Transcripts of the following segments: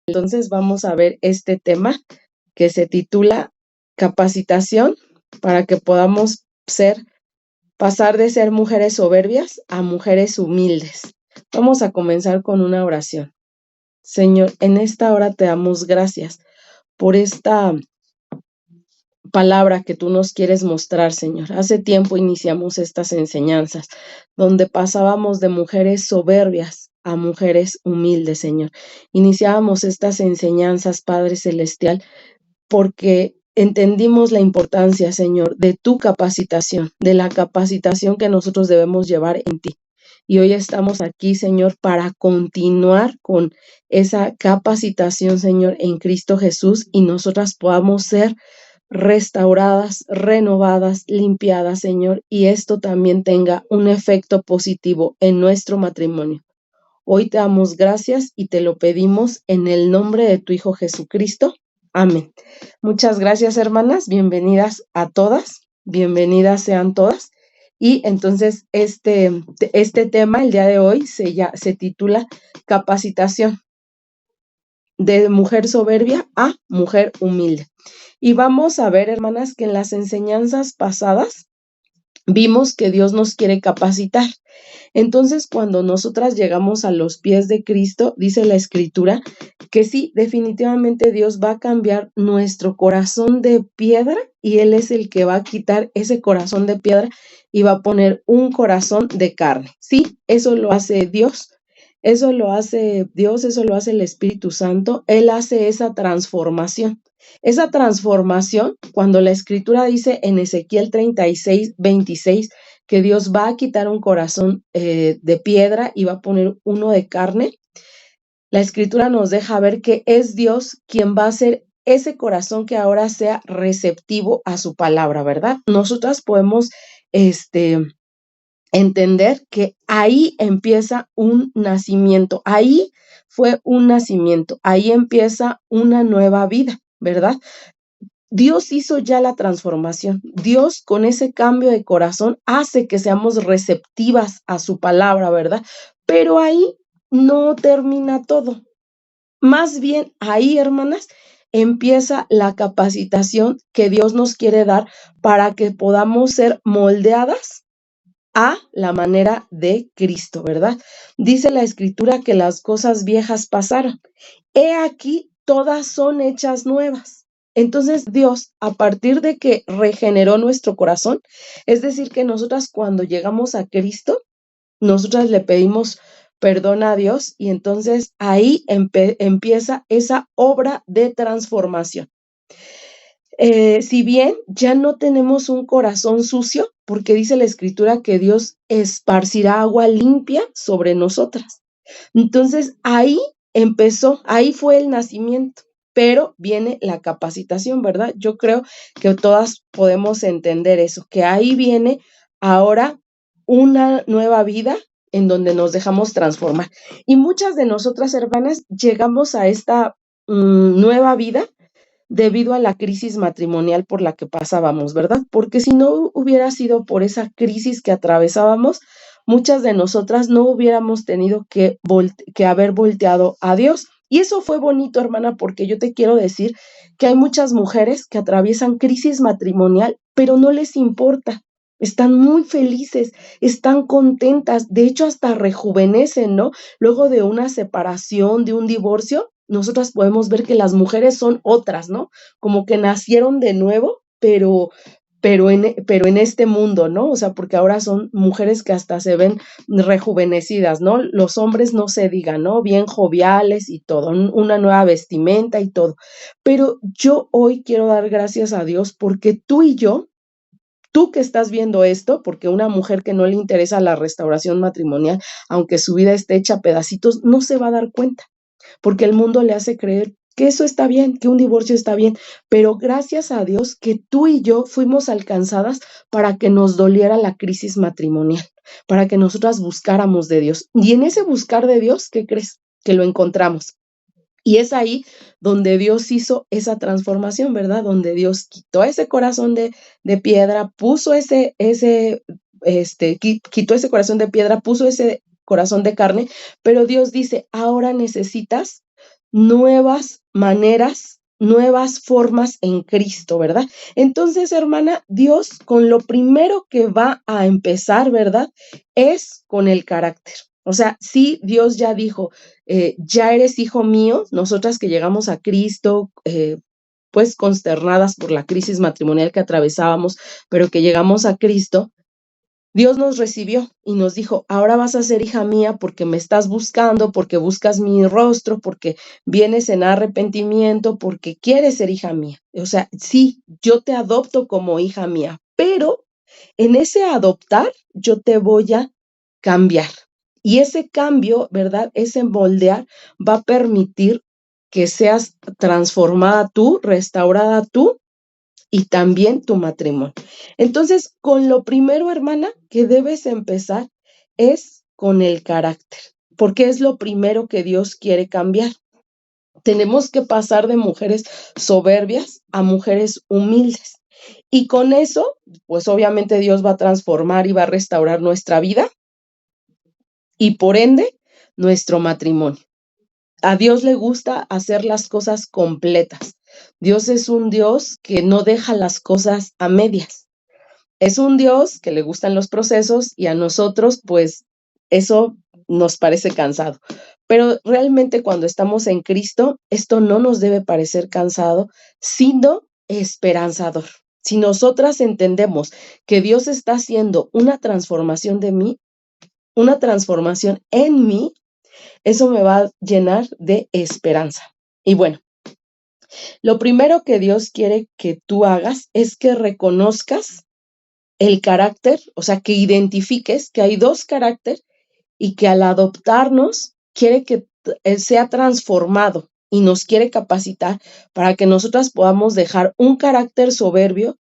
Entonces vamos a ver este tema que se titula Capacitación para que podamos pasar de ser mujeres soberbias a mujeres humildes. Vamos a comenzar con una oración. Señor, en esta hora te damos gracias por esta palabra que tú nos quieres mostrar, Señor. Hace tiempo iniciamos estas enseñanzas donde pasábamos de mujeres soberbias a mujeres humildes, Señor. Iniciábamos estas enseñanzas, Padre Celestial, porque entendimos la importancia, Señor, de tu capacitación, de la capacitación que nosotros debemos llevar en ti. Y hoy estamos aquí, Señor, para continuar con esa capacitación, Señor, en Cristo Jesús, y nosotras podamos ser restauradas, renovadas, limpiadas, Señor, y esto también tenga un efecto positivo en nuestro matrimonio. Hoy te damos gracias y te lo pedimos en el nombre de tu Hijo Jesucristo. Amén. Muchas gracias, hermanas. Bienvenidas a todas. Bienvenidas sean todas. Y entonces este tema el día de hoy se titula Capacitación de mujer soberbia a mujer humilde. Y vamos a ver, hermanas, que en las enseñanzas pasadas vimos que Dios nos quiere capacitar. Entonces, cuando nosotras llegamos a los pies de Cristo, dice la Escritura que sí, definitivamente Dios va a cambiar nuestro corazón de piedra y Él es el que va a quitar ese corazón de piedra y va a poner un corazón de carne. Sí, eso lo hace Dios. Eso lo hace Dios, eso lo hace el Espíritu Santo. Él hace esa transformación. Esa transformación, cuando la Escritura dice en Ezequiel 36:26, que Dios va a quitar un corazón de piedra y va a poner uno de carne, la Escritura nos deja ver que es Dios quien va a hacer ese corazón que ahora sea receptivo a su palabra, ¿verdad? Nosotras podemos entender que ahí empieza un nacimiento, ahí fue un nacimiento, ahí empieza una nueva vida, ¿verdad? Dios hizo ya la transformación. Dios con ese cambio de corazón hace que seamos receptivas a su palabra, ¿verdad? Pero ahí no termina todo. Más bien ahí, hermanas, empieza la capacitación que Dios nos quiere dar para que podamos ser moldeadas a la manera de Cristo, ¿verdad? Dice la Escritura que las cosas viejas pasaron. He aquí, todas son hechas nuevas. Entonces Dios, a partir de que regeneró nuestro corazón, es decir, que nosotras cuando llegamos a Cristo, nosotras le pedimos perdón a Dios y entonces ahí empieza esa obra de transformación. Si bien ya no tenemos un corazón sucio, porque dice la Escritura que Dios esparcirá agua limpia sobre nosotras. Entonces ahí empezó, ahí fue el nacimiento, pero viene la capacitación, ¿verdad? Yo creo que todas podemos entender eso, que ahí viene ahora una nueva vida en donde nos dejamos transformar. Y muchas de nosotras, hermanas, llegamos a esta nueva vida debido a la crisis matrimonial por la que pasábamos, ¿verdad? Porque si no hubiera sido por esa crisis que atravesábamos, muchas de nosotras no hubiéramos tenido que haber volteado a Dios. Y eso fue bonito, hermana, porque yo te quiero decir que hay muchas mujeres que atraviesan crisis matrimonial, pero no les importa. Están muy felices, están contentas, de hecho hasta rejuvenecen, ¿no? Luego de una separación, de un divorcio, nosotras podemos ver que las mujeres son otras, ¿no? Como que nacieron de nuevo, pero en este mundo, ¿no? O sea, porque ahora son mujeres que hasta se ven rejuvenecidas, ¿no? Los hombres no se digan, ¿no? Bien joviales y todo, una nueva vestimenta y todo. Pero yo hoy quiero dar gracias a Dios porque tú y yo, tú que estás viendo esto, porque una mujer que no le interesa la restauración matrimonial, aunque su vida esté hecha a pedacitos, no se va a dar cuenta, porque el mundo le hace creer que eso está bien, que un divorcio está bien, pero gracias a Dios que tú y yo fuimos alcanzadas para que nos doliera la crisis matrimonial, para que nosotras buscáramos de Dios. Y en ese buscar de Dios, ¿qué crees? Que lo encontramos. Y es ahí donde Dios hizo esa transformación, ¿verdad? Donde Dios quitó ese corazón de piedra, quitó ese corazón de piedra, puso ese corazón de carne, pero Dios dice, ahora necesitas nuevas maneras, nuevas formas en Cristo, ¿verdad? Entonces, hermana, Dios con lo primero que va a empezar, ¿verdad? Es con el carácter. O sea, sí, Dios ya dijo, ya eres hijo mío, nosotras que llegamos a Cristo, pues consternadas por la crisis matrimonial que atravesábamos, pero que llegamos a Cristo, Dios nos recibió y nos dijo, ahora vas a ser hija mía porque me estás buscando, porque buscas mi rostro, porque vienes en arrepentimiento, porque quieres ser hija mía. O sea, sí, yo te adopto como hija mía, pero en ese adoptar yo te voy a cambiar. Y ese cambio, ¿verdad? Ese moldear va a permitir que seas transformada tú, restaurada tú y también tu matrimonio. Entonces, con lo primero, hermana, que debes empezar es con el carácter, porque es lo primero que Dios quiere cambiar. Tenemos que pasar de mujeres soberbias a mujeres humildes. Y con eso, pues obviamente Dios va a transformar y va a restaurar nuestra vida y por ende nuestro matrimonio. A Dios le gusta hacer las cosas completas. Dios es un Dios que no deja las cosas a medias. Es un Dios que le gustan los procesos y a nosotros, pues, eso nos parece cansado. Pero realmente cuando estamos en Cristo, esto no nos debe parecer cansado, sino esperanzador. Si nosotras entendemos que Dios está haciendo una transformación de mí, una transformación en mí, eso me va a llenar de esperanza. Y bueno, lo primero que Dios quiere que tú hagas es que reconozcas el carácter, o sea, que identifiques que hay dos caracteres y que al adoptarnos quiere que sea transformado y nos quiere capacitar para que nosotras podamos dejar un carácter soberbio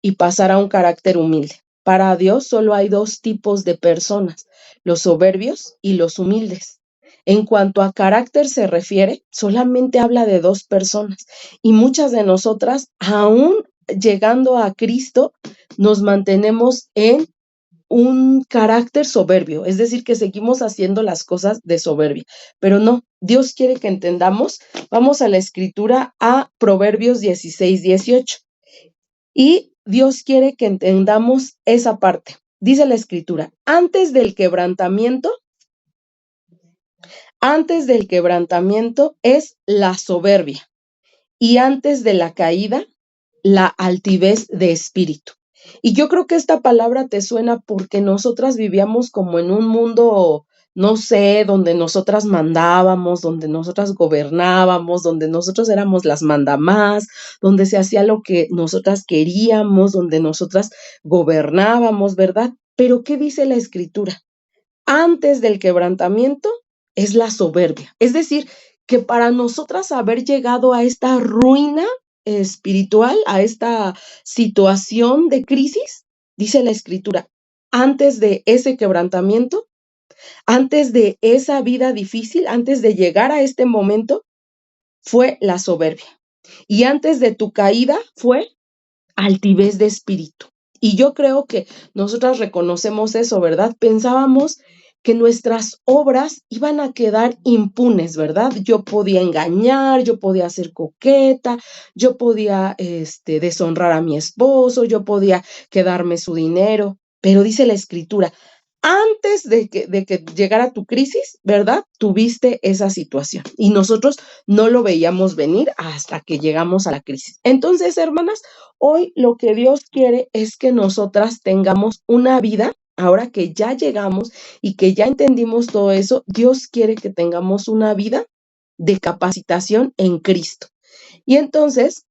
y pasar a un carácter humilde. Para Dios solo hay dos tipos de personas, los soberbios y los humildes. En cuanto a carácter se refiere, solamente habla de dos personas y muchas de nosotras, aún llegando a Cristo, nos mantenemos en un carácter soberbio, es decir, que seguimos haciendo las cosas de soberbia, pero no, Dios quiere que entendamos, vamos a la escritura a Proverbios 16:18 y Dios quiere que entendamos esa parte. Dice la escritura, antes del quebrantamiento es la soberbia y antes de la caída, la altivez de espíritu. Y yo creo que esta palabra te suena porque nosotras vivíamos como en un mundo, no sé, donde nosotras mandábamos, donde nosotras gobernábamos, donde nosotros éramos las mandamás, donde se hacía lo que nosotras queríamos, donde nosotras gobernábamos, ¿verdad? Pero ¿qué dice la escritura? Antes del quebrantamiento es la soberbia. Es decir, que para nosotras haber llegado a esta ruina espiritual, a esta situación de crisis, dice la escritura, antes de ese quebrantamiento, antes de esa vida difícil, antes de llegar a este momento, fue la soberbia. Y antes de tu caída fue altivez de espíritu. Y yo creo que nosotras reconocemos eso, ¿verdad? Pensábamos que nuestras obras iban a quedar impunes, ¿verdad? Yo podía engañar, yo podía ser coqueta, yo podía deshonrar a mi esposo, yo podía quedarme su dinero, pero dice la escritura, antes de que llegara tu crisis, ¿verdad? Tuviste esa situación y nosotros no lo veíamos venir hasta que llegamos a la crisis. Entonces, hermanas, hoy lo que Dios quiere es que nosotras tengamos una vida, ahora que ya llegamos y que ya entendimos todo eso, Dios quiere que tengamos una vida de capacitación en Cristo. Y entonces,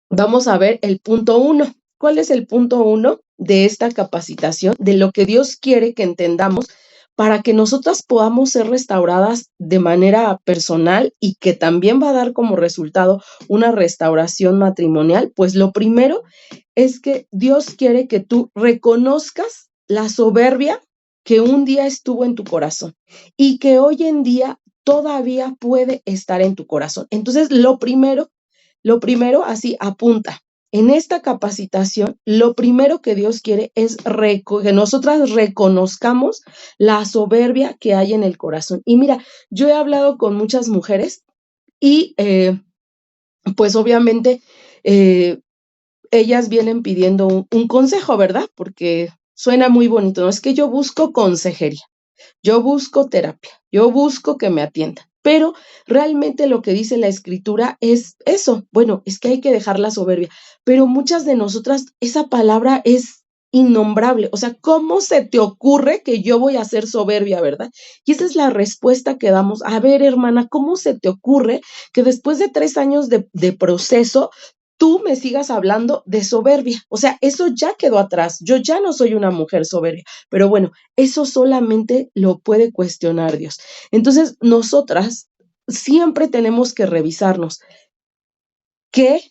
vamos a ver el punto 1. ¿Cuál es el punto 1 de esta capacitación? De lo que Dios quiere que entendamos para que nosotras podamos ser restauradas de manera personal y que también va a dar como resultado una restauración matrimonial. Pues lo primero es que Dios quiere que tú reconozcas la soberbia que un día estuvo en tu corazón y que hoy en día todavía puede estar en tu corazón. Entonces, lo primero, así apunta. En esta capacitación, lo primero que Dios quiere es que nosotras reconozcamos la soberbia que hay en el corazón. Y mira, yo he hablado con muchas mujeres Y pues obviamente ellas vienen pidiendo un consejo, ¿verdad? Porque suena muy bonito, ¿no? Es que yo busco consejería, yo busco terapia, yo busco que me atiendan. Pero realmente lo que dice la escritura es eso. Bueno, es que hay que dejar la soberbia. Pero muchas de nosotras, esa palabra es innombrable. O sea, ¿cómo se te ocurre que yo voy a ser soberbia, verdad? Y esa es la respuesta que damos. A ver, hermana, ¿cómo se te ocurre que después de 3 años de proceso, tú me sigas hablando de soberbia? O sea, eso ya quedó atrás. Yo ya no soy una mujer soberbia. Pero bueno, eso solamente lo puede cuestionar Dios. Entonces, nosotras siempre tenemos que revisarnos que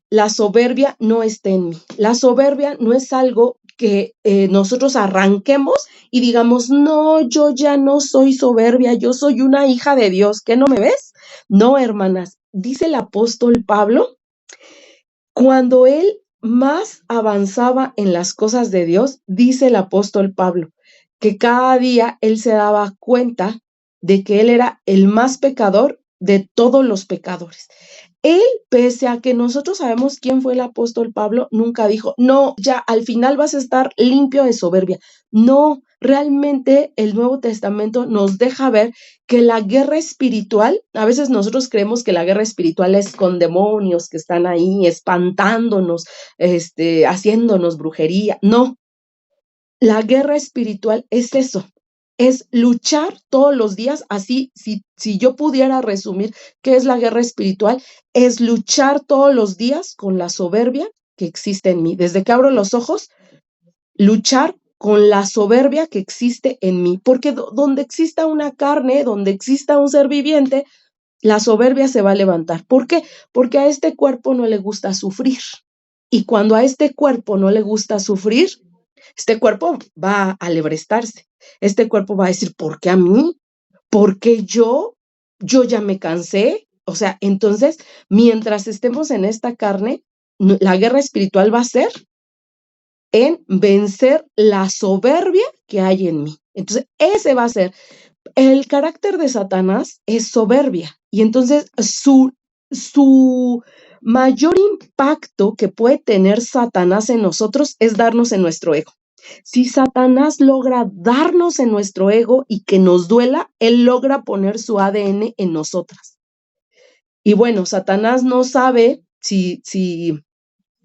la soberbia no esté en mí. La soberbia no es algo que nosotros arranquemos y digamos, no, yo ya no soy soberbia, yo soy una hija de Dios, ¿qué no me ves? No, hermanas, dice el apóstol Pablo, cuando él más avanzaba en las cosas de Dios, dice el apóstol Pablo, que cada día él se daba cuenta de que él era el más pecador de todos los pecadores. Él, pese a que nosotros sabemos quién fue el apóstol Pablo, nunca dijo, no, ya al final vas a estar limpio de soberbia. No, realmente el Nuevo Testamento nos deja ver que la guerra espiritual, a veces nosotros creemos que la guerra espiritual es con demonios que están ahí espantándonos, haciéndonos brujería. No, la guerra espiritual es eso, es luchar todos los días. Así, si yo pudiera resumir qué es la guerra espiritual, es luchar todos los días con la soberbia que existe en mí. Desde que abro los ojos, luchar con la soberbia que existe en mí, porque donde exista una carne, donde exista un ser viviente, la soberbia se va a levantar. ¿Por qué? Porque a este cuerpo no le gusta sufrir. Y cuando a este cuerpo no le gusta sufrir, este cuerpo va a alebrestarse. Este cuerpo va a decir, ¿por qué a mí? ¿Por qué yo? Yo ya me cansé. O sea, entonces, mientras estemos en esta carne, la guerra espiritual va a ser en vencer la soberbia que hay en mí. Entonces, ese va a ser. El carácter de Satanás es soberbia. Y entonces su mayor impacto que puede tener Satanás en nosotros es darnos en nuestro ego. Si Satanás logra darnos en nuestro ego y que nos duela, él logra poner su ADN en nosotras. Y bueno, Satanás no sabe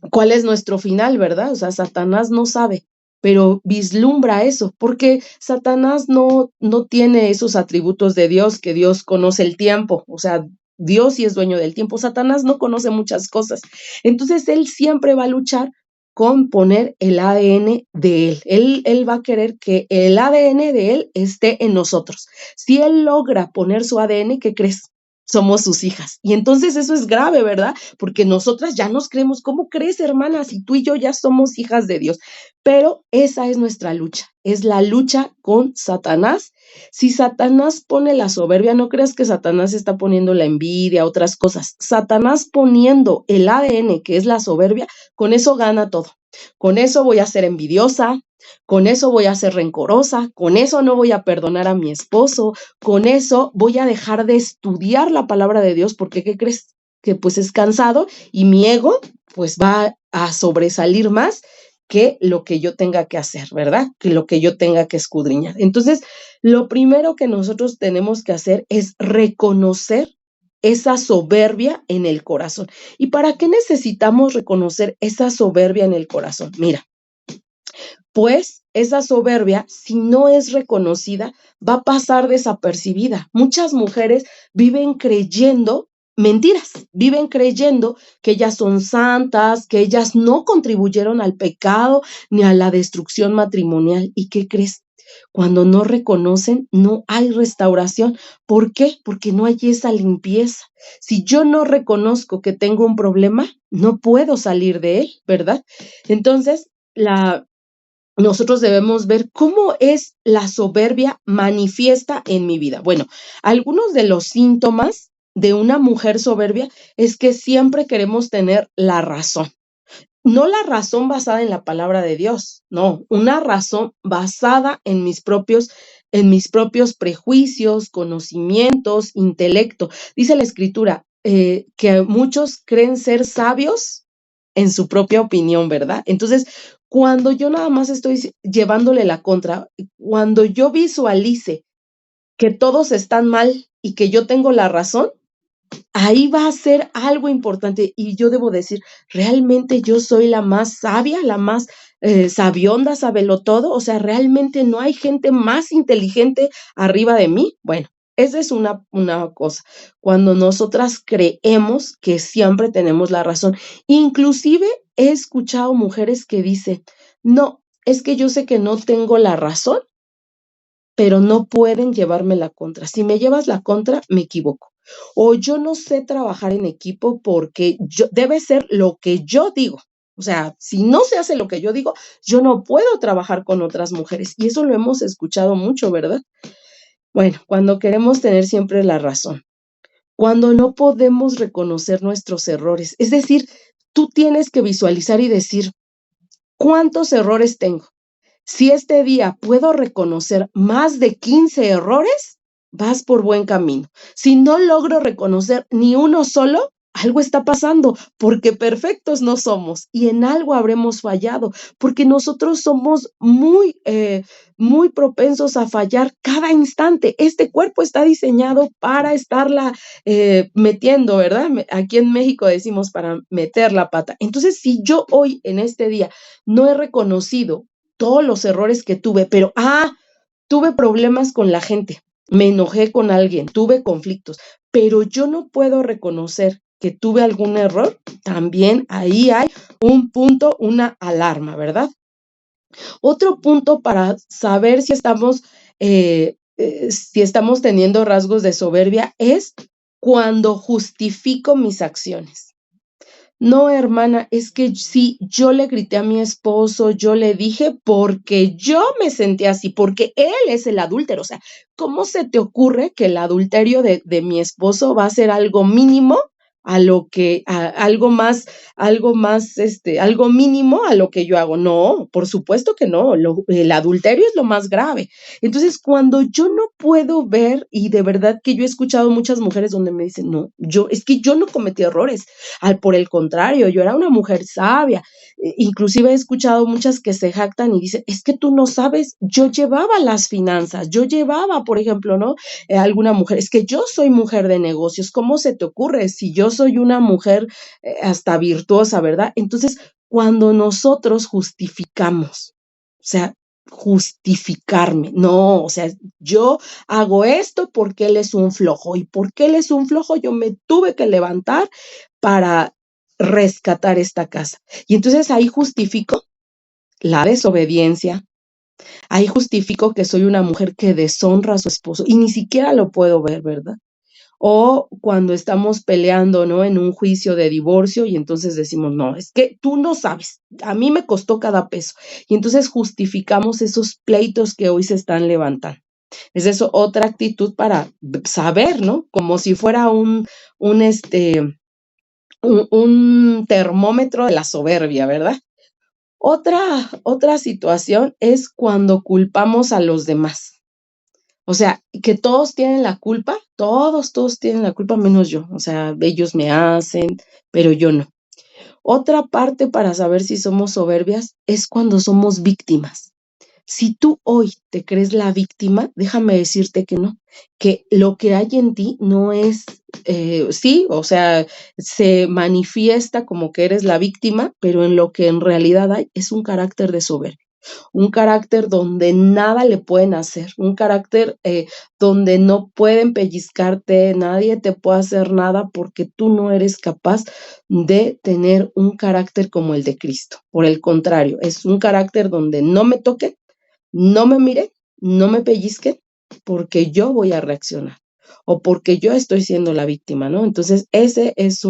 cuál es nuestro final, ¿verdad? O sea, Satanás no sabe, pero vislumbra eso, porque Satanás no tiene esos atributos de Dios, que Dios conoce el tiempo, o sea, Dios sí es dueño del tiempo, Satanás no conoce muchas cosas. Entonces, él siempre va a luchar con poner el ADN de él. Él va a querer que el ADN de él esté en nosotros. Si él logra poner su ADN, ¿qué crees? Somos sus hijas. Y entonces eso es grave, ¿verdad? Porque nosotras ya nos creemos, ¿cómo crees, hermana? Si tú y yo ya somos hijas de Dios. Pero esa es nuestra lucha, es la lucha con Satanás. Si Satanás pone la soberbia, no creas que Satanás está poniendo la envidia, otras cosas. Satanás poniendo el ADN, que es la soberbia, con eso gana todo. Con eso voy a ser envidiosa, con eso voy a ser rencorosa, con eso no voy a perdonar a mi esposo, con eso voy a dejar de estudiar la palabra de Dios, porque ¿qué crees? Que pues es cansado y mi ego pues va a sobresalir más que lo que yo tenga que hacer, ¿verdad? Que lo que yo tenga que escudriñar. Entonces, lo primero que nosotros tenemos que hacer es reconocer esa soberbia en el corazón. ¿Y para qué necesitamos reconocer esa soberbia en el corazón? Mira, pues esa soberbia, si no es reconocida, va a pasar desapercibida. Muchas mujeres viven creyendo mentiras, viven creyendo que ellas son santas, que ellas no contribuyeron al pecado ni a la destrucción matrimonial. ¿Y qué crees? Cuando no reconocen, no hay restauración. ¿Por qué? Porque no hay esa limpieza. Si yo no reconozco que tengo un problema, no puedo salir de él, ¿verdad? Entonces, nosotros debemos ver cómo es la soberbia manifiesta en mi vida. Bueno, algunos de los síntomas de una mujer soberbia es que siempre queremos tener la razón. No la razón basada en la palabra de Dios, no, una razón basada en mis propios prejuicios, conocimientos, intelecto. Dice la escritura, que muchos creen ser sabios en su propia opinión, ¿verdad? Entonces, cuando yo nada más estoy llevándole la contra, cuando yo visualice que todos están mal y que yo tengo la razón, ahí va a ser algo importante y yo debo decir, ¿realmente yo soy la más sabia, la más sabionda, sabelo todo? O sea, ¿realmente no hay gente más inteligente arriba de mí? Bueno, esa es una cosa. Cuando nosotras creemos que siempre tenemos la razón. Inclusive he escuchado mujeres que dicen, no, es que yo sé que no tengo la razón, pero no pueden llevarme la contra. Si me llevas la contra, me equivoco. O yo no sé trabajar en equipo porque debe ser lo que yo digo. O sea, si no se hace lo que yo digo, yo no puedo trabajar con otras mujeres. Y eso lo hemos escuchado mucho, ¿verdad? Bueno, cuando queremos tener siempre la razón, cuando no podemos reconocer nuestros errores, es decir, tú tienes que visualizar y decir, ¿cuántos errores tengo? Si este día puedo reconocer más de 15 errores, vas por buen camino. Si no logro reconocer ni uno solo, algo está pasando, porque perfectos no somos y en algo habremos fallado, porque nosotros somos muy propensos a fallar cada instante. Este cuerpo está diseñado para estarla metiendo, ¿verdad? Aquí en México decimos para meter la pata. Entonces, si yo hoy en este día no he reconocido todos los errores que tuve, pero tuve problemas con la gente, me enojé con alguien, tuve conflictos, pero yo no puedo reconocer que tuve algún error, también ahí hay un punto, una alarma, ¿verdad? Otro punto para saber si estamos teniendo rasgos de soberbia es cuando justifico mis acciones. No, hermana, es que sí, yo le grité a mi esposo, yo le dije porque yo me sentí así, porque él es el adúltero. O sea, ¿cómo se te ocurre que el adulterio de mi esposo va a ser algo mínimo a lo que, algo mínimo a lo que yo hago? No, por supuesto que no. El adulterio es lo más grave. Entonces, cuando yo no puedo ver, y de verdad que yo he escuchado muchas mujeres donde me dicen, no, es que yo no cometí errores. Por el contrario, yo era una mujer sabia. Inclusive he escuchado muchas que se jactan y dicen, es que tú no sabes, yo llevaba las finanzas, yo llevaba, por ejemplo, ¿no? Alguna mujer, es que yo soy mujer de negocios, ¿cómo se te ocurre? Si yo soy una mujer hasta virtuosa, ¿verdad? Entonces, cuando nosotros justificamos, o sea, justificarme, no, o sea, yo hago esto porque él es un flojo y porque él es un flojo, yo me tuve que levantar para rescatar esta casa. Y entonces ahí justifico la desobediencia, ahí justifico que soy una mujer que deshonra a su esposo y ni siquiera lo puedo ver, ¿verdad? O cuando estamos peleando, ¿no? En un juicio de divorcio y entonces decimos, no, es que tú no sabes, a mí me costó cada peso. Y entonces justificamos esos pleitos que hoy se están levantando. Es eso otra actitud para saber, ¿no? Como si fuera un termómetro de la soberbia, ¿verdad? Otra situación es cuando culpamos a los demás. O sea, que todos tienen la culpa, todos tienen la culpa menos yo. O sea, ellos me hacen, pero yo no. Otra parte para saber si somos soberbias es cuando somos víctimas. Si tú hoy te crees la víctima, déjame decirte que no, que lo que hay en ti no es, sí, o sea, se manifiesta como que eres la víctima, pero en lo que en realidad hay es un carácter de soberbia, un carácter donde nada le pueden hacer, un carácter donde no pueden pellizcarte, nadie te puede hacer nada porque tú no eres capaz de tener un carácter como el de Cristo. Por el contrario, es un carácter donde no me toquen, no me miren, no me pellizquen, porque yo voy a reaccionar o porque yo estoy siendo la víctima, ¿no? Entonces, ese es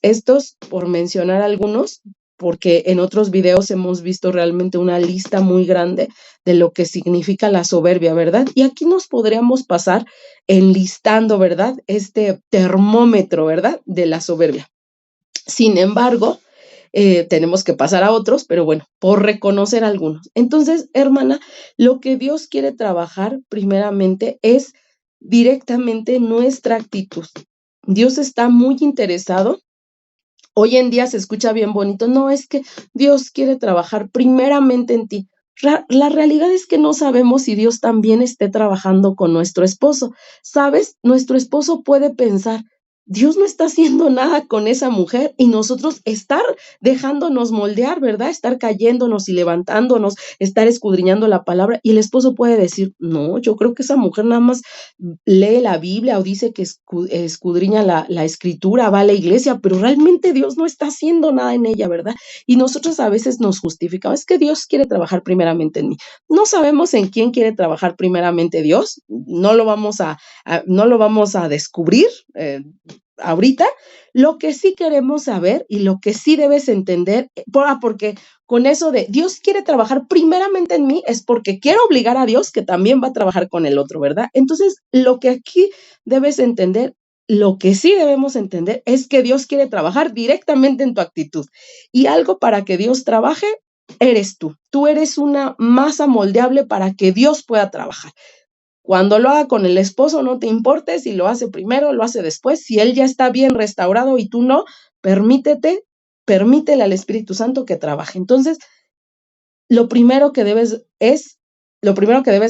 estos, por mencionar algunos, porque en otros videos hemos visto realmente una lista muy grande de lo que significa la soberbia, ¿verdad? Y aquí nos podríamos pasar enlistando, ¿verdad? Este termómetro, ¿verdad? De la soberbia. Sin embargo, tenemos que pasar a otros, pero bueno, por reconocer algunos. Entonces, hermana, lo que Dios quiere trabajar primeramente es directamente nuestra actitud. Dios está muy interesado. Hoy en día se escucha bien bonito, no, es que Dios quiere trabajar primeramente en ti. La realidad es que no sabemos si Dios también esté trabajando con nuestro esposo. ¿Sabes? Nuestro esposo puede pensar, Dios no está haciendo nada con esa mujer y nosotros estar dejándonos moldear, ¿verdad? Estar cayéndonos y levantándonos, estar escudriñando la palabra y el esposo puede decir, no, yo creo que esa mujer nada más lee la Biblia o dice que escudriña la escritura, va a la iglesia, pero realmente Dios no está haciendo nada en ella, ¿verdad? Y nosotros a veces nos justificamos, es que Dios quiere trabajar primeramente en mí. No sabemos en quién quiere trabajar primeramente Dios, no lo vamos a descubrir ahorita. Lo que sí queremos saber y lo que sí debes entender, porque con eso de Dios quiere trabajar primeramente en mí, es porque quiero obligar a Dios que también va a trabajar con el otro, ¿verdad? Entonces, lo que aquí debes entender, lo que sí debemos entender es que Dios quiere trabajar directamente en tu actitud. Y algo para que Dios trabaje, eres tú. Tú eres una masa moldeable para que Dios pueda trabajar. Cuando lo haga con el esposo, no te importe si lo hace primero, lo hace después. Si él ya está bien restaurado y tú no, permítele al Espíritu Santo que trabaje. Entonces, lo primero que debes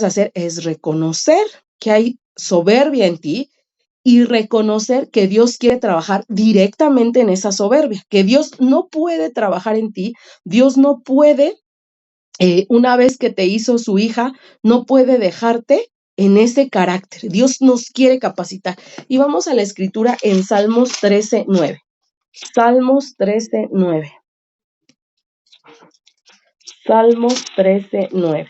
hacer es reconocer que hay soberbia en ti y reconocer que Dios quiere trabajar directamente en esa soberbia, que Dios no puede trabajar en ti, Dios no puede, una vez que te hizo su hija, no puede dejarte en ese carácter. Dios nos quiere capacitar. Y vamos a la escritura en Salmos 13:9. Salmos 13:9. Salmos 13:9.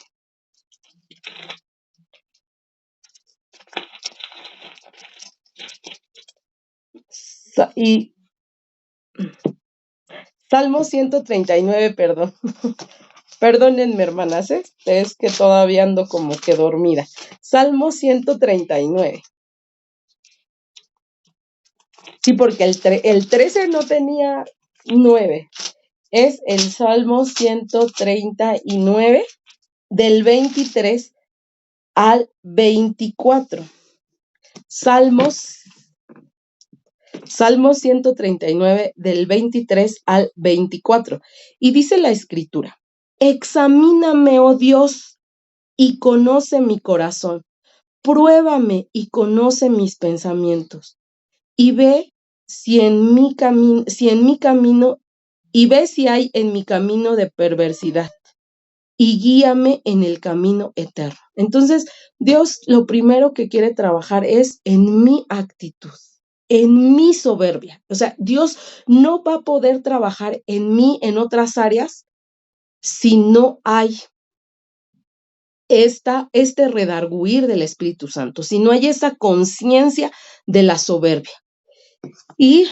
Y Salmo 139, perdón. Perdónenme, hermanas, es que todavía ando como que dormida. Salmo 139. Sí, porque el 13 no tenía 9. Es el Salmo 139 del 23 al 24. Salmo 139 del 23 al 24. Y dice la escritura, examíname, oh Dios, y conoce mi corazón. Pruébame y conoce mis pensamientos. Y ve si en mi camino, y ve si hay en mi camino de perversidad. Y guíame en el camino eterno. Entonces, Dios lo primero que quiere trabajar es en mi actitud, en mi soberbia. O sea, Dios no va a poder trabajar en mí en otras áreas si no hay este redarguir del Espíritu Santo, si no hay esa conciencia de la soberbia. Y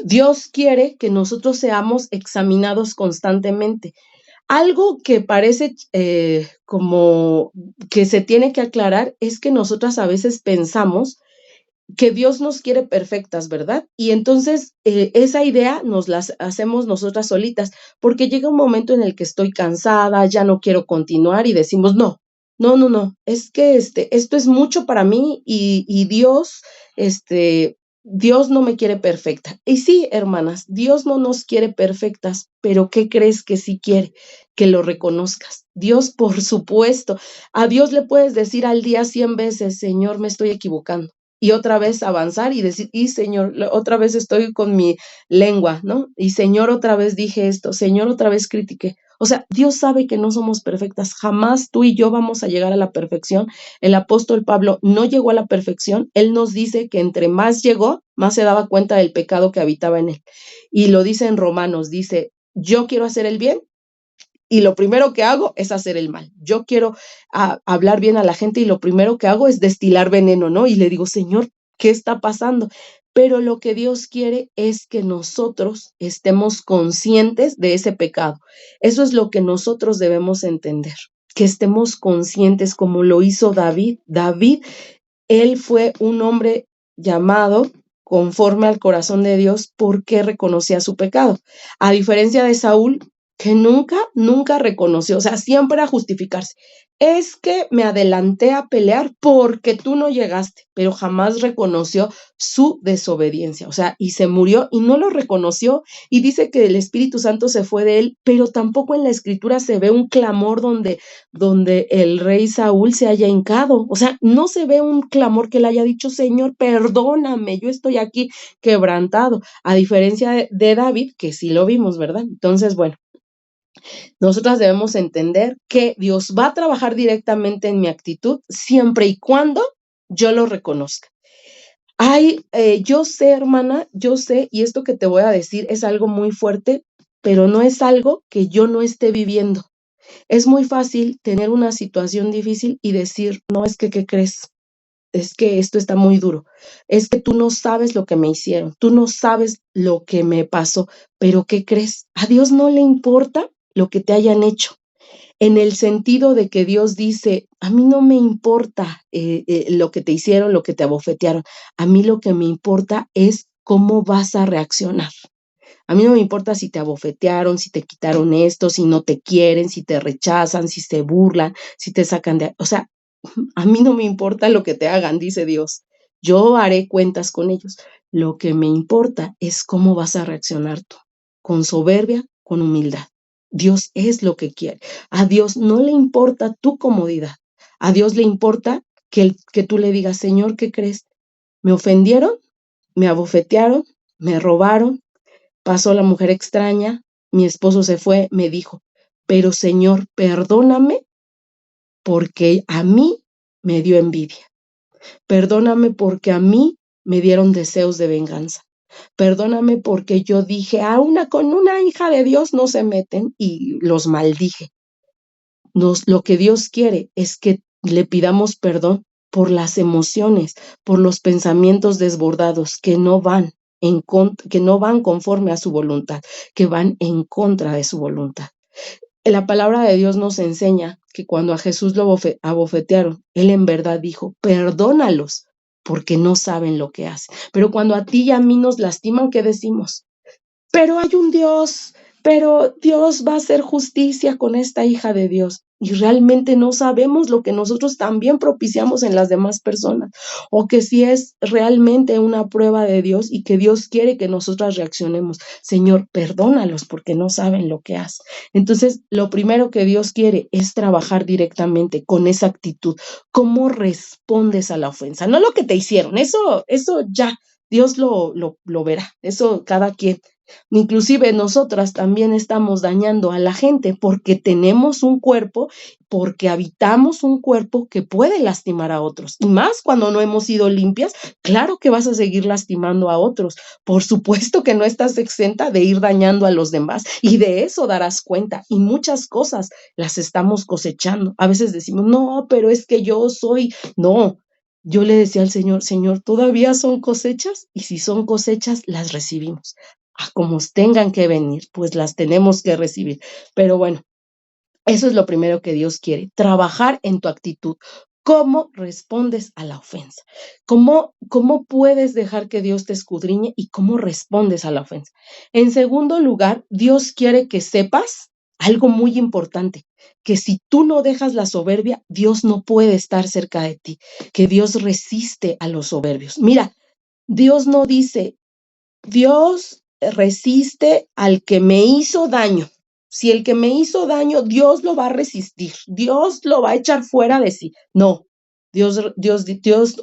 Dios quiere que nosotros seamos examinados constantemente. Algo que parece como que se tiene que aclarar es que nosotras a veces pensamos que Dios nos quiere perfectas, ¿verdad? Y entonces esa idea nos la hacemos nosotras solitas, porque llega un momento en el que estoy cansada, ya no quiero continuar y decimos, no, es que esto es mucho para mí y Dios, Dios no me quiere perfecta. Y sí, hermanas, Dios no nos quiere perfectas, pero ¿qué crees que sí quiere? Que lo reconozcas. Dios, por supuesto, a Dios le puedes decir al día 100 veces, Señor, me estoy equivocando y otra vez avanzar y decir, y Señor, otra vez estoy con mi lengua, ¿no? Y Señor, otra vez dije esto, Señor, otra vez critiqué. O sea, Dios sabe que no somos perfectas, jamás tú y yo vamos a llegar a la perfección. El apóstol Pablo no llegó a la perfección, él nos dice que entre más llegó, más se daba cuenta del pecado que habitaba en él. Y lo dice en Romanos, dice, yo quiero hacer el bien, y lo primero que hago es hacer el mal. Yo quiero hablar bien a la gente y lo primero que hago es destilar veneno, ¿no? Y le digo, Señor, ¿qué está pasando? Pero lo que Dios quiere es que nosotros estemos conscientes de ese pecado. Eso es lo que nosotros debemos entender, que estemos conscientes como lo hizo David. David, él fue un hombre llamado conforme al corazón de Dios porque reconocía su pecado. A diferencia de Saúl, que nunca reconoció, o sea, siempre a justificarse. Es que me adelanté a pelear porque tú no llegaste, pero jamás reconoció su desobediencia, o sea, y se murió y no lo reconoció y dice que el Espíritu Santo se fue de él, pero tampoco en la escritura se ve un clamor donde el rey Saúl se haya hincado, o sea, no se ve un clamor que le haya dicho, Señor, perdóname, yo estoy aquí quebrantado, a diferencia de David, que sí lo vimos, ¿verdad? Entonces, bueno, nosotras debemos entender que Dios va a trabajar directamente en mi actitud siempre y cuando yo lo reconozca. Yo sé, hermana, yo sé, y esto que te voy a decir es algo muy fuerte, pero no es algo que yo no esté viviendo. Es muy fácil tener una situación difícil y decir, no, es que, ¿qué crees? Es que esto está muy duro. Es que tú no sabes lo que me hicieron, tú no sabes lo que me pasó, pero ¿qué crees? A Dios no le importa lo que te hayan hecho, en el sentido de que Dios dice, a mí no me importa lo que te hicieron, lo que te abofetearon, a mí lo que me importa es cómo vas a reaccionar. A mí no me importa si te abofetearon, si te quitaron esto, si no te quieren, si te rechazan, si se burlan, si te sacan de... O sea, a mí no me importa lo que te hagan, dice Dios. Yo haré cuentas con ellos. Lo que me importa es cómo vas a reaccionar tú, con soberbia, con humildad. Dios es lo que quiere. A Dios no le importa tu comodidad. A Dios le importa que tú le digas, Señor, ¿qué crees? Me ofendieron, me abofetearon, me robaron, pasó la mujer extraña, mi esposo se fue, me dijo, pero Señor, perdóname porque a mí me dio envidia. Perdóname porque a mí me dieron deseos de venganza. Perdóname porque yo dije, con una hija de Dios no se meten y los maldije. Lo que Dios quiere es que le pidamos perdón por las emociones, por los pensamientos desbordados que no van que no van conforme a su voluntad, que van en contra de su voluntad. La palabra de Dios nos enseña que cuando a Jesús lo abofetearon, Él en verdad dijo, perdónalos, porque no saben lo que hacen. Pero cuando a ti y a mí nos lastiman, ¿qué decimos? Pero hay un Dios, pero Dios va a hacer justicia con esta hija de Dios. Y realmente no sabemos lo que nosotros también propiciamos en las demás personas, o que si es realmente una prueba de Dios y que Dios quiere que nosotras reaccionemos. Señor, perdónalos porque no saben lo que hacen. Entonces, lo primero que Dios quiere es trabajar directamente con esa actitud. ¿Cómo respondes a la ofensa? No lo que te hicieron, eso ya Dios lo verá, eso cada quien. Inclusive nosotras también estamos dañando a la gente porque tenemos un cuerpo, porque habitamos un cuerpo que puede lastimar a otros. Y más cuando no hemos sido limpias, claro que vas a seguir lastimando a otros. Por supuesto que no estás exenta de ir dañando a los demás y de eso darás cuenta. Y muchas cosas las estamos cosechando. A veces decimos, no, pero es que yo soy, no. Yo le decía al Señor, Señor, ¿todavía son cosechas? Y si son cosechas, las recibimos como tengan que venir, pues las tenemos que recibir. Pero bueno, eso es lo primero que Dios quiere, trabajar en tu actitud. ¿Cómo respondes a la ofensa? ¿Cómo puedes dejar que Dios te escudriñe y cómo respondes a la ofensa? En segundo lugar, Dios quiere que sepas algo muy importante, que si tú no dejas la soberbia, Dios no puede estar cerca de ti, que Dios resiste a los soberbios. Mira, Dios no dice, Dios resiste al que me hizo daño. Si el que me hizo daño, Dios lo va a resistir, Dios lo va a echar fuera de sí. No, Dios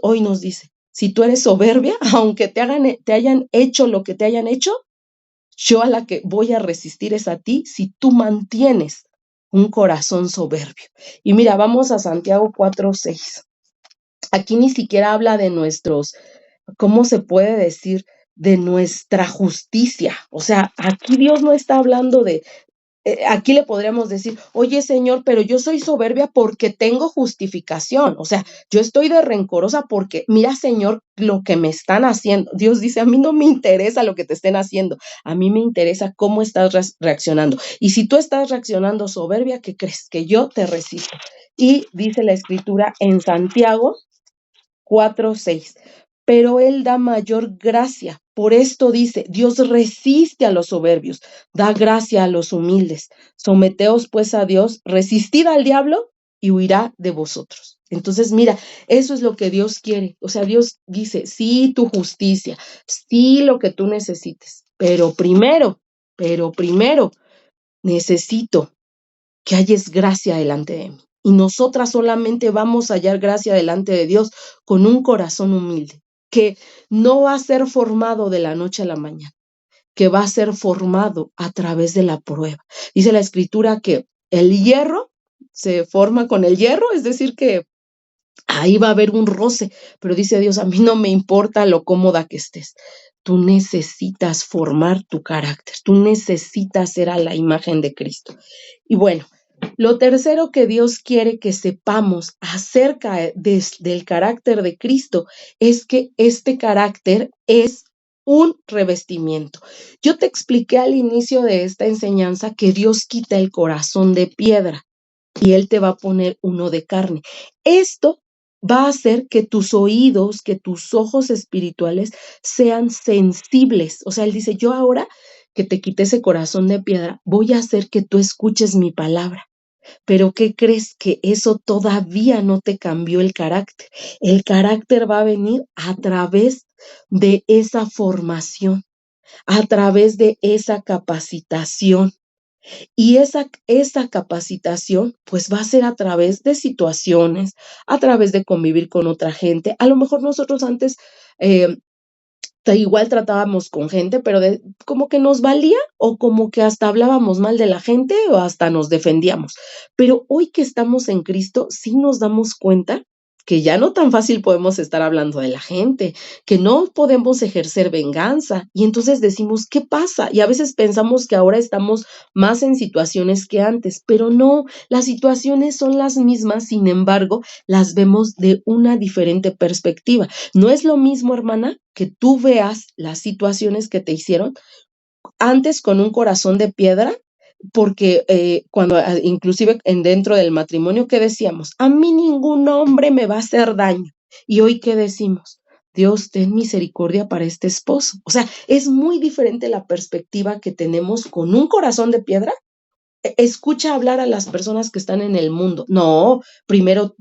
hoy nos dice, si tú eres soberbia, aunque te hayan hecho lo que te hayan hecho, yo a la que voy a resistir es a ti si tú mantienes un corazón soberbio. Y mira, vamos a Santiago 4:6. Aquí ni siquiera habla de ¿cómo se puede decir? De nuestra justicia. O sea, aquí Dios no está hablando aquí le podríamos decir, oye Señor, pero yo soy soberbia porque tengo justificación. O sea, yo estoy de rencorosa porque, mira Señor, lo que me están haciendo. Dios dice, a mí no me interesa lo que te estén haciendo. A mí me interesa cómo estás reaccionando. Y si tú estás reaccionando soberbia, ¿qué crees? Que yo te resisto. Y dice la escritura en Santiago 4:6. Pero Él da mayor gracia. Por esto dice, Dios resiste a los soberbios, da gracia a los humildes. Someteos pues a Dios, resistid al diablo y huirá de vosotros. Entonces, mira, eso es lo que Dios quiere. O sea, Dios dice, sí, tu justicia, sí, lo que tú necesites, pero primero necesito que halles gracia delante de mí. Y nosotras solamente vamos a hallar gracia delante de Dios con un corazón humilde, que no va a ser formado de la noche a la mañana, que va a ser formado a través de la prueba. Dice la Escritura que el hierro se forma con el hierro, es decir, que ahí va a haber un roce, pero dice Dios, a mí no me importa lo cómoda que estés. Tú necesitas formar tu carácter, tú necesitas ser a la imagen de Cristo. Y bueno, lo tercero que Dios quiere que sepamos acerca del carácter de Cristo es que este carácter es un revestimiento. Yo te expliqué al inicio de esta enseñanza que Dios quita el corazón de piedra y Él te va a poner uno de carne. Esto va a hacer que tus oídos, que tus ojos espirituales sean sensibles. O sea, Él dice, yo ahora que te quité ese corazón de piedra, voy a hacer que tú escuches mi palabra. Pero ¿qué crees? Que eso todavía no te cambió el carácter. El carácter va a venir a través de esa formación, a través de esa capacitación. Y esa capacitación, pues va a ser a través de situaciones, a través de convivir con otra gente. A lo mejor nosotros antes igual tratábamos con gente, pero como que nos valía o como que hasta hablábamos mal de la gente o hasta nos defendíamos. Pero hoy que estamos en Cristo, sí nos damos cuenta que ya no tan fácil podemos estar hablando de la gente, que no podemos ejercer venganza. Y entonces decimos, ¿qué pasa? Y a veces pensamos que ahora estamos más en situaciones que antes, pero no, las situaciones son las mismas, sin embargo, las vemos de una diferente perspectiva. No es lo mismo, hermana, que tú veas las situaciones que te hicieron antes con un corazón de piedra, porque cuando inclusive dentro del matrimonio, ¿qué decíamos? A mí ningún hombre me va a hacer daño. Y hoy, ¿qué decimos? Dios, ten misericordia para este esposo. O sea, es muy diferente la perspectiva que tenemos con un corazón de piedra. Escucha hablar a las personas que están en el mundo. No, primero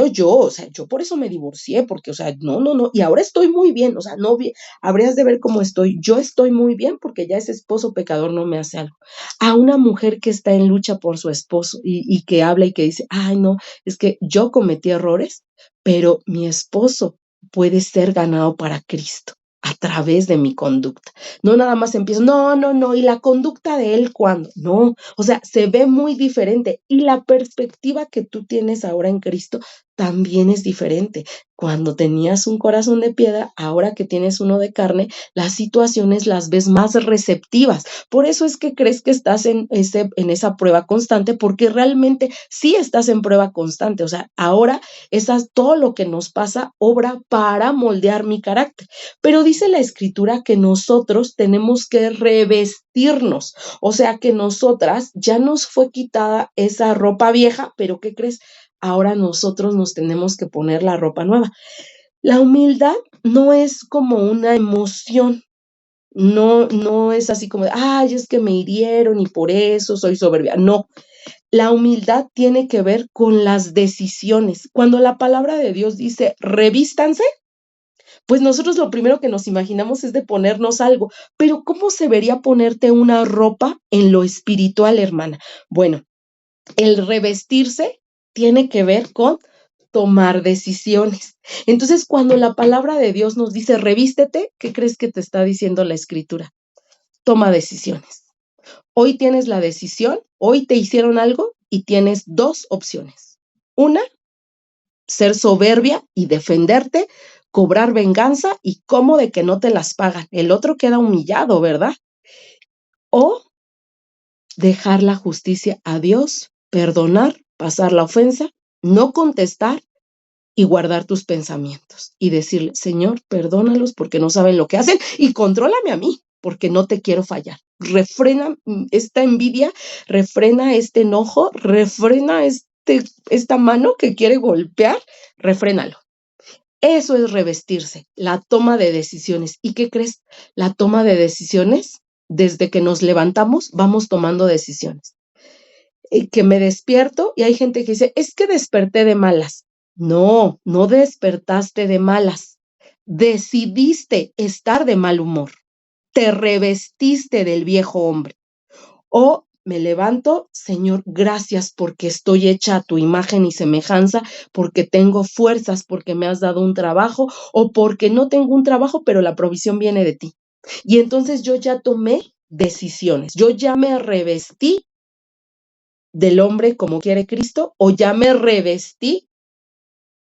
yo, o sea, yo por eso me divorcié, porque, o sea, no, y ahora estoy muy bien, o sea, no, habrías de ver cómo estoy. Yo estoy muy bien porque ya ese esposo pecador no me hace algo. A una mujer que está en lucha por su esposo y que habla y que dice, ay, no, es que yo cometí errores, pero mi esposo puede ser ganado para Cristo a través de mi conducta. No nada más empiezo, no, y la conducta de él, ¿cuándo? No, o sea, se ve muy diferente y la perspectiva que tú tienes ahora en Cristo también es diferente. Cuando tenías un corazón de piedra, ahora que tienes uno de carne, las situaciones las ves más receptivas. Por eso es que crees que estás en esa prueba constante, porque realmente sí estás en prueba constante. O sea, ahora todo lo que nos pasa obra para moldear mi carácter. Pero dice la Escritura que nosotros tenemos que revestirnos. O sea, que nosotras ya nos fue quitada esa ropa vieja, pero ¿qué crees? Ahora nosotros nos tenemos que poner la ropa nueva. La humildad no es como una emoción, no es así como, ay, es que me hirieron y por eso soy soberbia. No, la humildad tiene que ver con las decisiones. Cuando la palabra de Dios dice, revístanse, pues nosotros lo primero que nos imaginamos es de ponernos algo, pero ¿cómo se vería ponerte una ropa en lo espiritual, hermana? Bueno, el revestirse tiene que ver con tomar decisiones. Entonces, cuando la palabra de Dios nos dice revístete, ¿qué crees que te está diciendo la Escritura? Toma decisiones. Hoy tienes la decisión, hoy te hicieron algo y tienes dos opciones. Una, ser soberbia y defenderte, cobrar venganza y cómo de que no te las pagan. El otro queda humillado, ¿verdad? O dejar la justicia a Dios, perdonar, pasar la ofensa, no contestar y guardar tus pensamientos y decirle, Señor, perdónalos porque no saben lo que hacen y contrólame a mí porque no te quiero fallar. Refrena esta envidia, refrena este enojo, refrena esta mano que quiere golpear, refrénalo. Eso es revestirse, la toma de decisiones. ¿Y qué crees? La toma de decisiones, desde que nos levantamos, vamos tomando decisiones. Que me despierto y hay gente que dice, es que desperté de malas. No, no despertaste de malas. Decidiste estar de mal humor. Te revestiste del viejo hombre. O me levanto, Señor, gracias porque estoy hecha a tu imagen y semejanza, porque tengo fuerzas, porque me has dado un trabajo, o porque no tengo un trabajo, pero la provisión viene de ti. Y entonces yo ya tomé decisiones, yo ya me revestí del hombre como quiere Cristo, o ya me revestí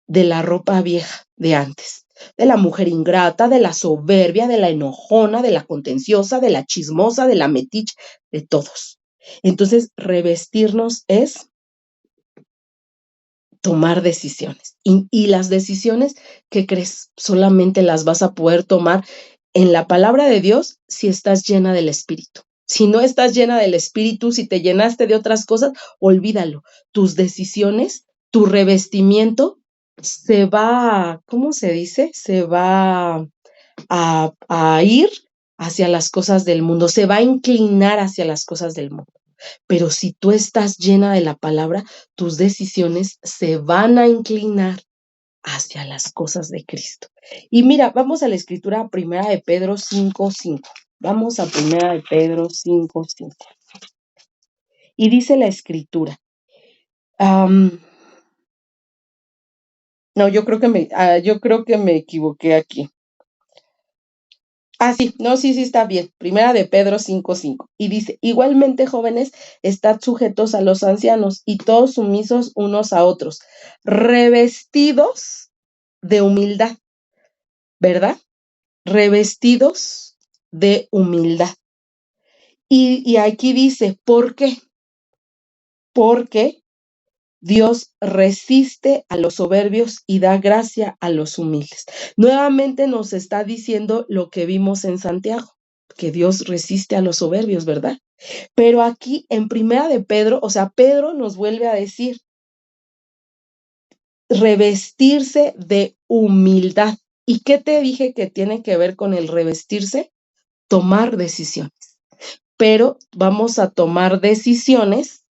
de la ropa vieja de antes, de la mujer ingrata, de la soberbia, de la enojona, de la contenciosa, de la chismosa, de la metiche, de todos. Entonces, revestirnos es tomar decisiones. Y las decisiones, ¿qué crees? Solamente las vas a poder tomar en la palabra de Dios si estás llena del Espíritu. Si no estás llena del Espíritu, si te llenaste de otras cosas, olvídalo. Tus decisiones, tu revestimiento se va, ¿cómo se dice? Se va a ir hacia las cosas del mundo, se va a inclinar hacia las cosas del mundo. Pero si tú estás llena de la palabra, tus decisiones se van a inclinar hacia las cosas de Cristo. Y mira, vamos a la escritura primera de Pedro 5:5. Vamos a primera de Pedro 5:5. Y dice la escritura. No, yo creo que me equivoqué aquí. Sí, no, sí está bien. Primera de Pedro 5:5. Y dice, igualmente, jóvenes, estad sujetos a los ancianos y todos sumisos unos a otros, revestidos de humildad, ¿verdad? Revestidos de humildad. Y aquí dice, ¿por qué? Porque Dios resiste a los soberbios y da gracia a los humildes. Nuevamente nos está diciendo lo que vimos en Santiago, que Dios resiste a los soberbios, ¿verdad? Pero aquí en primera de Pedro, o sea, Pedro nos vuelve a decir, revestirse de humildad. ¿Y qué te dije que tiene que ver con el revestirse? Tomar decisiones. Pero vamos a tomar decisiones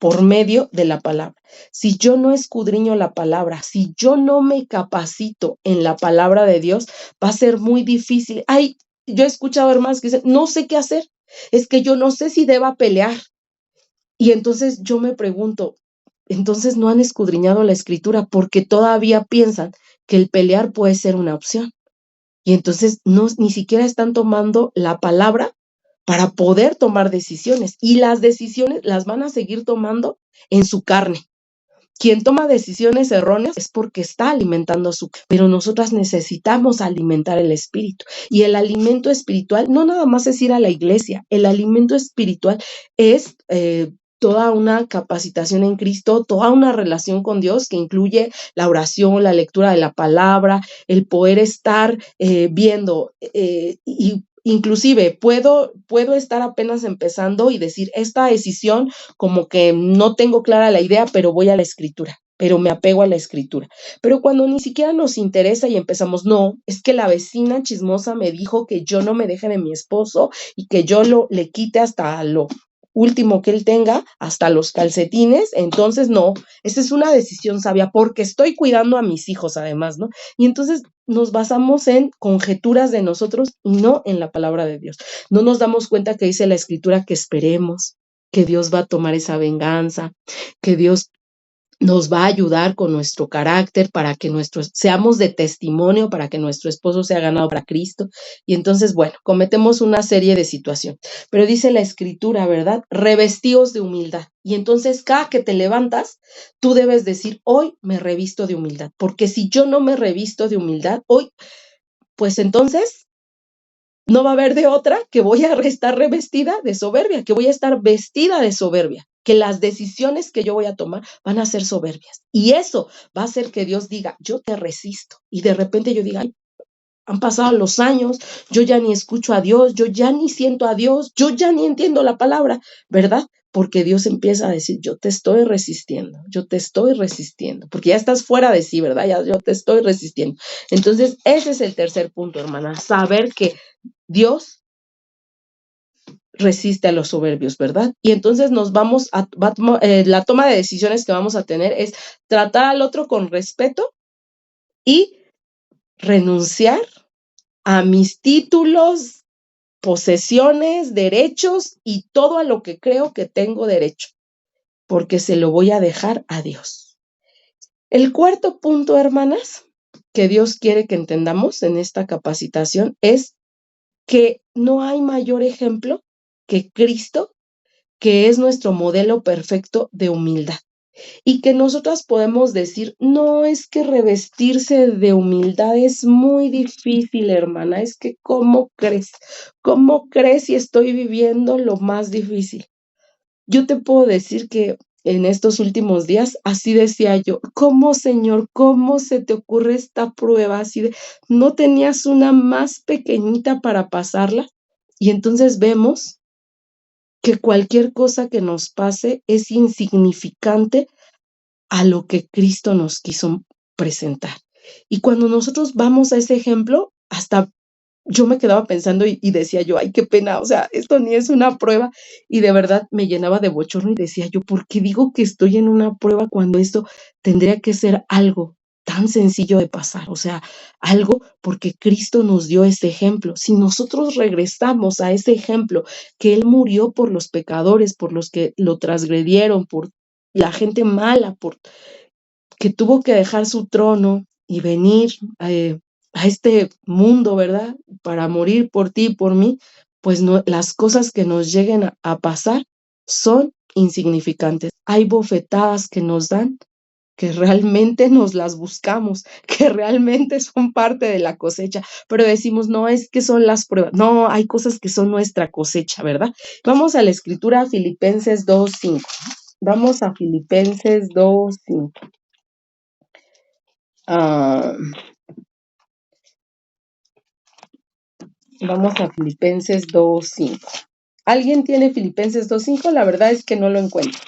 por medio de la palabra. Si yo no escudriño la palabra, si yo no me capacito en la palabra de Dios, va a ser muy difícil. Yo he escuchado hermanos que dicen, no sé qué hacer, es que yo no sé si deba pelear. Y entonces yo me pregunto, entonces no han escudriñado la escritura porque todavía piensan que el pelear puede ser una opción. Y entonces ni siquiera están tomando la palabra para poder tomar decisiones. Y las decisiones las van a seguir tomando en su carne. Quien toma decisiones erróneas es porque está alimentando su carne, pero nosotras necesitamos alimentar el espíritu. Y el alimento espiritual no nada más es ir a la iglesia, el alimento espiritual es toda una capacitación en Cristo, toda una relación con Dios que incluye la oración, la lectura de la palabra, el poder estar viendo y inclusive puedo estar apenas empezando y decir, esta decisión como que no tengo clara la idea, pero voy a la escritura, pero me apego a la escritura. Pero cuando ni siquiera nos interesa y empezamos, no, es que la vecina chismosa me dijo que yo no me deje de mi esposo y que yo le quite hasta lo último que él tenga, hasta los calcetines, entonces no, esa es una decisión sabia porque estoy cuidando a mis hijos además, ¿no? Y entonces nos basamos en conjeturas de nosotros y no en la palabra de Dios. No nos damos cuenta que dice la escritura que esperemos, que Dios va a tomar esa venganza, que Dios nos va a ayudar con nuestro carácter para que seamos de testimonio, para que nuestro esposo sea ganado para Cristo. Y entonces, bueno, cometemos una serie de situaciones. Pero dice la escritura, ¿verdad? Revestíos de humildad. Y entonces cada que te levantas, tú debes decir, hoy me revisto de humildad. Porque si yo no me revisto de humildad, hoy, pues entonces no va a haber de otra que voy a estar revestida de soberbia, que voy a estar vestida de soberbia, que las decisiones que yo voy a tomar van a ser soberbias. Y eso va a hacer que Dios diga, yo te resisto. Y de repente yo diga, ay, han pasado los años, yo ya ni escucho a Dios, yo ya ni siento a Dios, yo ya ni entiendo la palabra, ¿verdad? porque Dios empieza a decir, yo te estoy resistiendo, porque ya estás fuera de sí, ¿verdad? Ya yo te estoy resistiendo. Entonces, ese es el tercer punto, hermana, saber que Dios resiste a los soberbios, ¿verdad? Y entonces la toma de decisiones que vamos a tener es tratar al otro con respeto y renunciar a mis títulos, posesiones, derechos y todo a lo que creo que tengo derecho, porque se lo voy a dejar a Dios. El cuarto punto, hermanas, que Dios quiere que entendamos en esta capacitación es que no hay mayor ejemplo que Cristo, que es nuestro modelo perfecto de humildad. Y que nosotras podemos decir, no, es que revestirse de humildad es muy difícil, hermana, es que ¿cómo crees? ¿Cómo crees si estoy viviendo lo más difícil? Yo te puedo decir que en estos últimos días, así decía yo, ¿cómo, Señor, cómo se te ocurre esta prueba? Así de, ¿no tenías una más pequeñita para pasarla? Y entonces vemos que cualquier cosa que nos pase es insignificante a lo que Cristo nos quiso presentar. Y cuando nosotros vamos a ese ejemplo, hasta yo me quedaba pensando y decía yo, ay, qué pena, o sea, esto ni es una prueba. Y de verdad me llenaba de bochorno y decía yo, ¿por qué digo que estoy en una prueba cuando esto tendría que ser algo tan sencillo de pasar? O sea, algo porque Cristo nos dio ese ejemplo. Si nosotros regresamos a ese ejemplo, que Él murió por los pecadores, por los que lo transgredieron, por la gente mala, por que tuvo que dejar su trono y venir a este mundo, ¿verdad? Para morir por ti y por mí, pues no, las cosas que nos lleguen a pasar son insignificantes. Hay bofetadas que nos dan que realmente nos las buscamos, que realmente son parte de la cosecha, pero decimos, no, es que son las pruebas. No, hay cosas que son nuestra cosecha, ¿verdad? Vamos a la escritura Filipenses 2:5. Vamos a Filipenses 2:5. Vamos a Filipenses 2:5. ¿Alguien tiene Filipenses 2:5? La verdad es que no lo encuentro.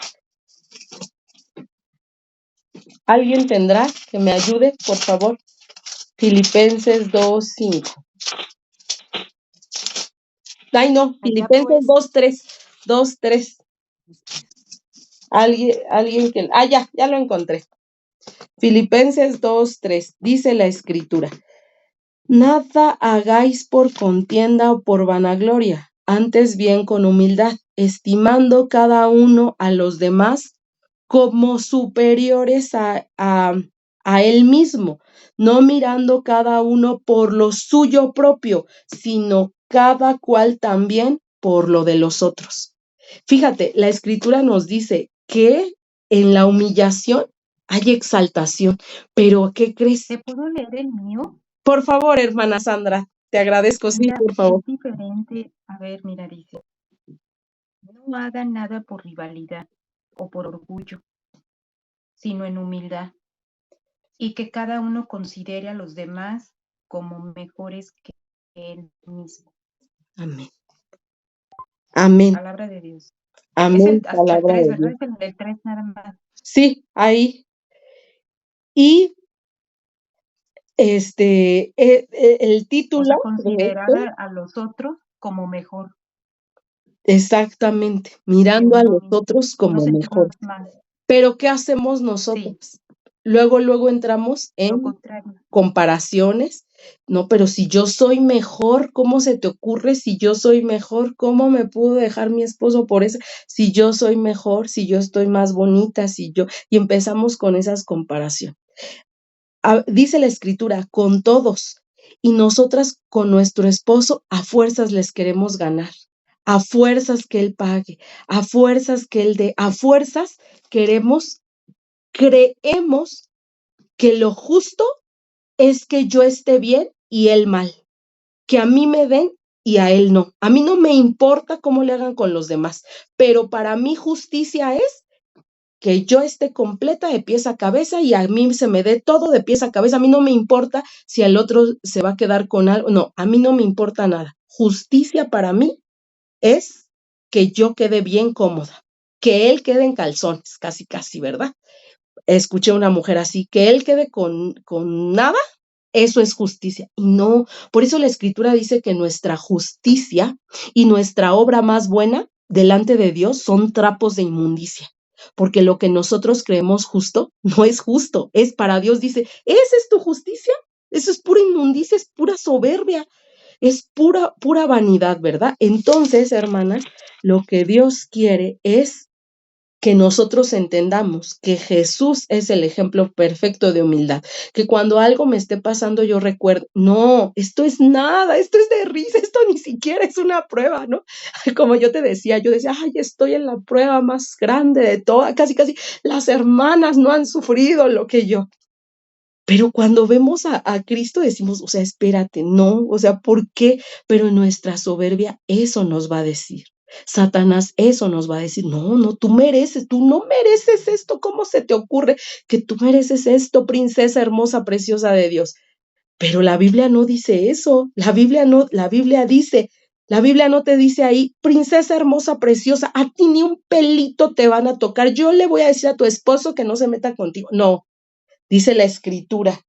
¿Alguien tendrá que me ayude, por favor? Filipenses 2:5. Ay, no, Filipenses pues, 2:3. 2:3. Alguien que... ya lo encontré. Filipenses 2:3. Dice la escritura. Nada hagáis por contienda o por vanagloria, antes bien con humildad, estimando cada uno a los demás como superiores a él mismo, no mirando cada uno por lo suyo propio, sino cada cual también por lo de los otros. Fíjate, la escritura nos dice que en la humillación hay exaltación, pero ¿qué crees? ¿te puedo leer el mío? Por favor, hermana Sandra, te agradezco, sí, Mira, por favor. es diferente. A ver, mira, dice, no hagan nada por rivalidad o por orgullo, sino en humildad, y que cada uno considere a los demás como mejores que él mismo. Amén. Amén. Palabra de Dios. Es Amén, hasta el palabra 3, de ¿verdad? Dios. Es el 3 nada más. Sí, ahí. Y el O título sea, de considerar a los otros como mejor exactamente, que mirando a uno los mismo, otros no como mejor. sentirnos mal. Pero ¿qué hacemos Sí, nosotros? Luego entramos lo en contrario. comparaciones, ¿no? Pero si yo soy mejor, ¿cómo se te ocurre? Si yo soy mejor, ¿cómo me pudo dejar mi esposo por eso? Si yo soy mejor, si yo estoy más bonita, y empezamos con esas comparaciones. Dice la escritura, con todos, y nosotras con nuestro esposo a fuerzas les queremos ganar, a fuerzas que él pague, a fuerzas que él dé, a fuerzas creemos que lo justo es que yo esté bien y él mal, que a mí me den y a él no. A mí no me importa cómo le hagan con los demás, pero para mí justicia es que yo esté completa de pies a cabeza y a mí se me dé todo de pies a cabeza. A mí no me importa si el otro se va a quedar con algo. No, a mí no me importa nada. Justicia para mí es que yo quede bien cómoda. que él quede en calzones, casi, casi, ¿verdad? Escuché a una mujer así, que él quede con nada, eso es justicia. Y no, por eso la Escritura dice que nuestra justicia y nuestra obra más buena delante de Dios son trapos de inmundicia. Porque lo que nosotros creemos justo no es justo, es para Dios. Dice, ¿esa es tu justicia? Eso es pura inmundicia, es pura soberbia, es pura vanidad, ¿verdad? Entonces, hermanas, lo que Dios quiere es que nosotros entendamos que Jesús es el ejemplo perfecto de humildad, que cuando algo me esté pasando yo recuerdo, no, esto es nada, esto es de risa, esto ni siquiera es una prueba, ¿no? Como yo decía, ay, estoy en la prueba más grande de todas, casi, casi, las hermanas no han sufrido lo que yo. Pero cuando vemos a Cristo decimos, o sea, espérate, no, o sea, ¿por qué? Pero en nuestra soberbia eso nos va a decir. Satanás eso nos va a decir, no, tú no mereces esto, ¿cómo se te ocurre que tú mereces esto, princesa hermosa, preciosa de Dios? Pero la Biblia no dice eso, la Biblia no te dice ahí, princesa hermosa, preciosa, a ti ni un pelito te van a tocar, yo le voy a decir a tu esposo que no se meta contigo. No, dice la Escritura,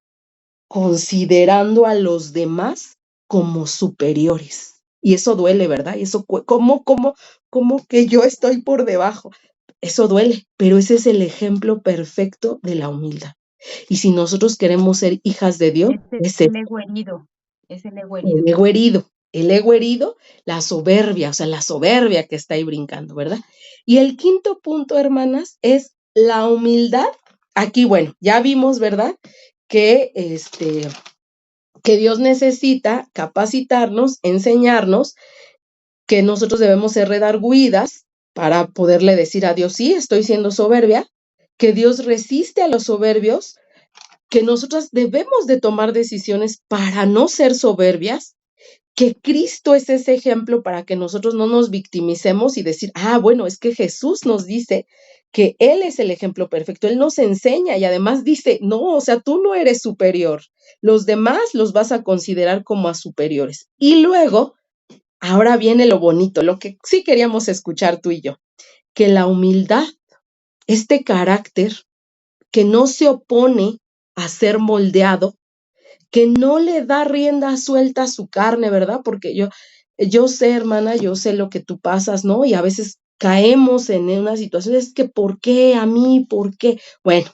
considerando a los demás como superiores. Y eso duele, ¿verdad? Y eso, ¿cómo que yo estoy por debajo? Eso duele, pero ese es el ejemplo perfecto de la humildad. Y si nosotros queremos ser hijas de Dios, es el ego herido, es el ego herido. El ego herido, la soberbia, o sea, la soberbia que está ahí brincando, ¿verdad? Y el quinto punto, hermanas, es la humildad. Aquí, bueno, ya vimos, ¿verdad? Que Dios necesita capacitarnos, enseñarnos, que nosotros debemos ser redarguidas para poderle decir a Dios, sí, estoy siendo soberbia, que Dios resiste a los soberbios, que nosotras debemos de tomar decisiones para no ser soberbias, que Cristo es ese ejemplo para que nosotros no nos victimicemos y decir, bueno, es que Jesús nos dice que Él es el ejemplo perfecto, Él nos enseña y además dice, no, o sea, tú no eres superior, los demás los vas a considerar como a superiores. Y luego, ahora viene lo bonito, lo que sí queríamos escuchar tú y yo, que la humildad, este carácter que no se opone a ser moldeado, que no le da rienda suelta a su carne, ¿verdad? Porque yo sé, hermana, yo sé lo que tú pasas, ¿no? Y a veces caemos en una situación, es que ¿por qué a mí? ¿Por qué? Bueno,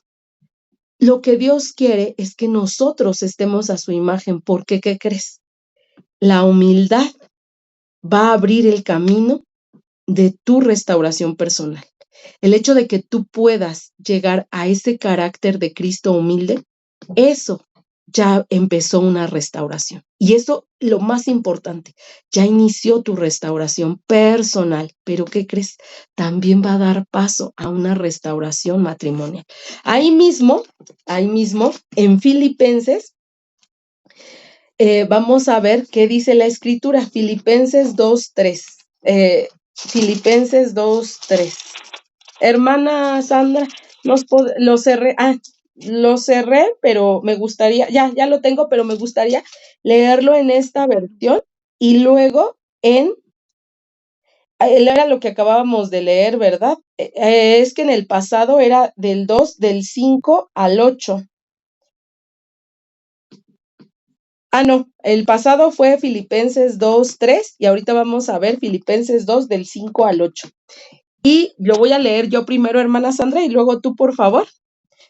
lo que Dios quiere es que nosotros estemos a su imagen, porque ¿qué crees? La humildad va a abrir el camino de tu restauración personal. El hecho de que tú puedas llegar a ese carácter de Cristo humilde, eso ya empezó una restauración. Y eso, lo más importante, ya inició tu restauración personal. Pero ¿qué crees? También va a dar paso a una restauración matrimonial. Ahí mismo, en Filipenses, vamos a ver qué dice la Escritura. Filipenses 2:3. Filipenses 2:3. Hermana Sandra, lo cerré, pero me gustaría, ya lo tengo, pero me gustaría leerlo en esta versión y luego era lo que acabábamos de leer, ¿verdad? Es que en el pasado era del 5 al 8. No, el pasado fue Filipenses 2:3 y ahorita vamos a ver Filipenses 2 del 5 al 8. Y lo voy a leer yo primero, hermana Sandra, y luego tú, por favor.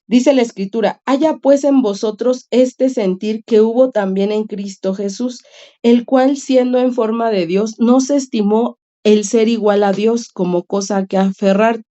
Dice la Escritura, haya pues en vosotros este sentir que hubo también en Cristo Jesús, el cual siendo en forma de Dios, no se estimó el ser igual a Dios como cosa que aferrarse,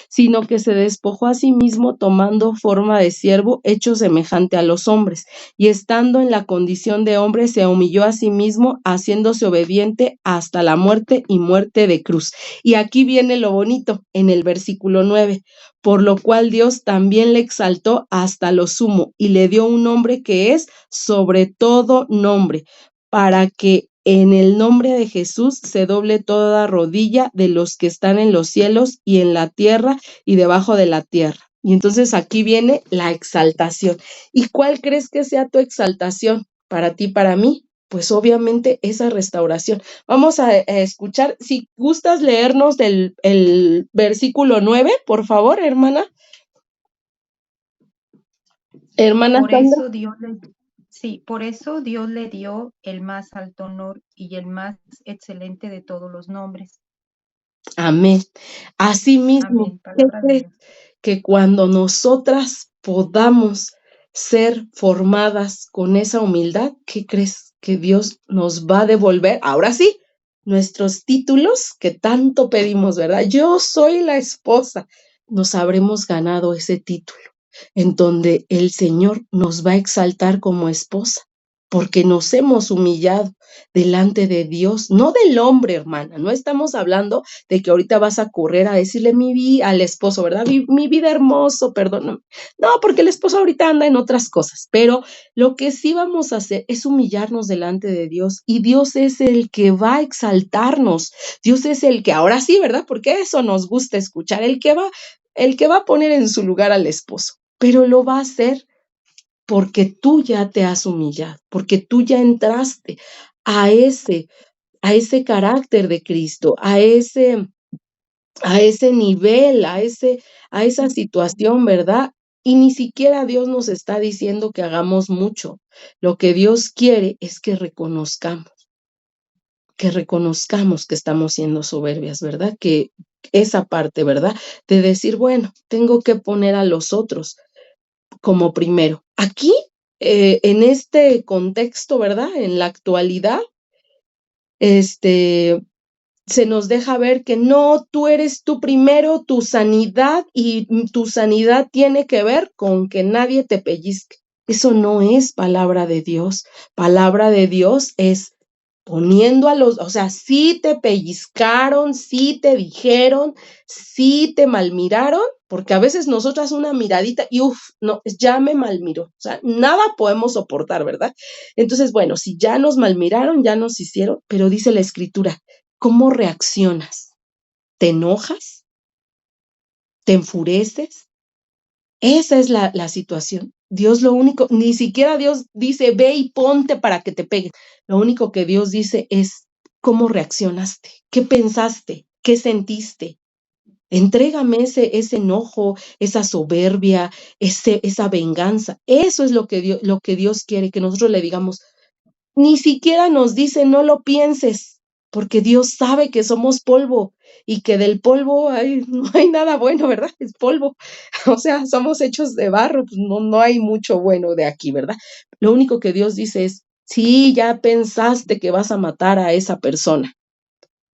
sino que se despojó a sí mismo tomando forma de siervo, hecho semejante a los hombres, y estando en la condición de hombre, se humilló a sí mismo, haciéndose obediente hasta la muerte y muerte de cruz. Y aquí viene lo bonito, en el versículo 9, por lo cual Dios también le exaltó hasta lo sumo y le dio un nombre que es sobre todo nombre, para que en el nombre de Jesús se doble toda rodilla de los que están en los cielos y en la tierra y debajo de la tierra. Y entonces aquí viene la exaltación. ¿Y cuál crees que sea tu exaltación para ti, para mí? pues obviamente esa restauración. Vamos a escuchar, si gustas leernos el versículo 9, por favor, hermana. Hermana Por Sandra. eso por eso Dios le dio el más alto honor y el más excelente de todos los nombres. Amén. Asimismo, Amén. ¿qué Palabra de crees? Dios. Que cuando nosotras podamos ser formadas con esa humildad, ¿qué crees? Que Dios nos va a devolver, ahora sí, nuestros títulos que tanto pedimos, ¿verdad? Yo soy la esposa. Nos habremos ganado ese título en donde el Señor nos va a exaltar como esposa, porque nos hemos humillado delante de Dios, no del hombre, hermana. No estamos hablando de que ahorita vas a correr a decirle al esposo, ¿verdad? Mi vida hermoso, perdóname. No, porque el esposo ahorita anda en otras cosas, pero lo que sí vamos a hacer es humillarnos delante de Dios, y Dios es el que va a exaltarnos. Dios es el que, ahora sí, ¿verdad? Porque eso nos gusta escuchar, el que va a poner en su lugar al esposo, pero lo va a hacer porque tú ya te has humillado, porque tú ya entraste a ese carácter de Cristo, a ese nivel, a esa situación, ¿verdad? Y ni siquiera Dios nos está diciendo que hagamos mucho. Lo que Dios quiere es que reconozcamos que estamos siendo soberbias, ¿verdad? Que esa parte, ¿verdad? De decir, bueno, tengo que poner a los otros como primero. Aquí, en este contexto, ¿verdad? En la actualidad, se nos deja ver que no, tú eres tú primero, tu sanidad, y tu sanidad tiene que ver con que nadie te pellizque. Eso no es palabra de Dios. Palabra de Dios es poniendo o sea, sí te pellizcaron, sí te dijeron, sí te malmiraron, porque a veces nosotras una miradita y no, ya me malmiró. O sea, nada podemos soportar, ¿verdad? Entonces, bueno, si ya nos malmiraron, ya nos hicieron, pero dice la Escritura, ¿cómo reaccionas? ¿Te enojas? ¿Te enfureces? Esa es la situación. Dios lo único, ni siquiera Dios dice, ve y ponte para que te peguen. Lo único que Dios dice es, ¿cómo reaccionaste? ¿Qué pensaste? ¿Qué sentiste? Entrégame ese enojo, esa soberbia, esa venganza. Eso es lo que Dios quiere, que nosotros le digamos. Ni siquiera nos dice, no lo pienses, porque Dios sabe que somos polvo y que del polvo no hay nada bueno, ¿verdad? Es polvo. O sea, somos hechos de barro, pues no hay mucho bueno de aquí, ¿verdad? Lo único que Dios dice es, sí, ya pensaste que vas a matar a esa persona.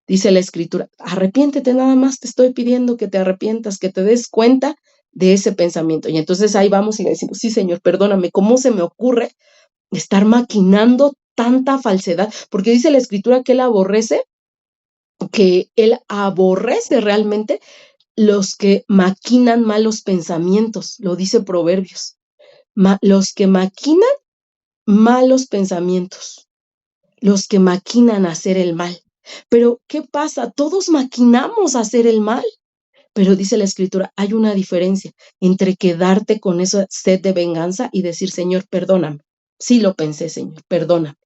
Dice la Escritura, arrepiéntete, nada más te estoy pidiendo que te arrepientas, que te des cuenta de ese pensamiento. Y entonces ahí vamos y le decimos, sí, Señor, perdóname, ¿cómo se me ocurre estar maquinando tanta falsedad? Porque dice la Escritura que Él aborrece realmente los que maquinan malos pensamientos, lo dice Proverbios, los que maquinan malos pensamientos, los que maquinan hacer el mal. Pero, ¿qué pasa? Todos maquinamos hacer el mal, pero dice la Escritura, hay una diferencia entre quedarte con esa sed de venganza y decir, Señor, perdóname. Sí lo pensé, Señor, perdóname.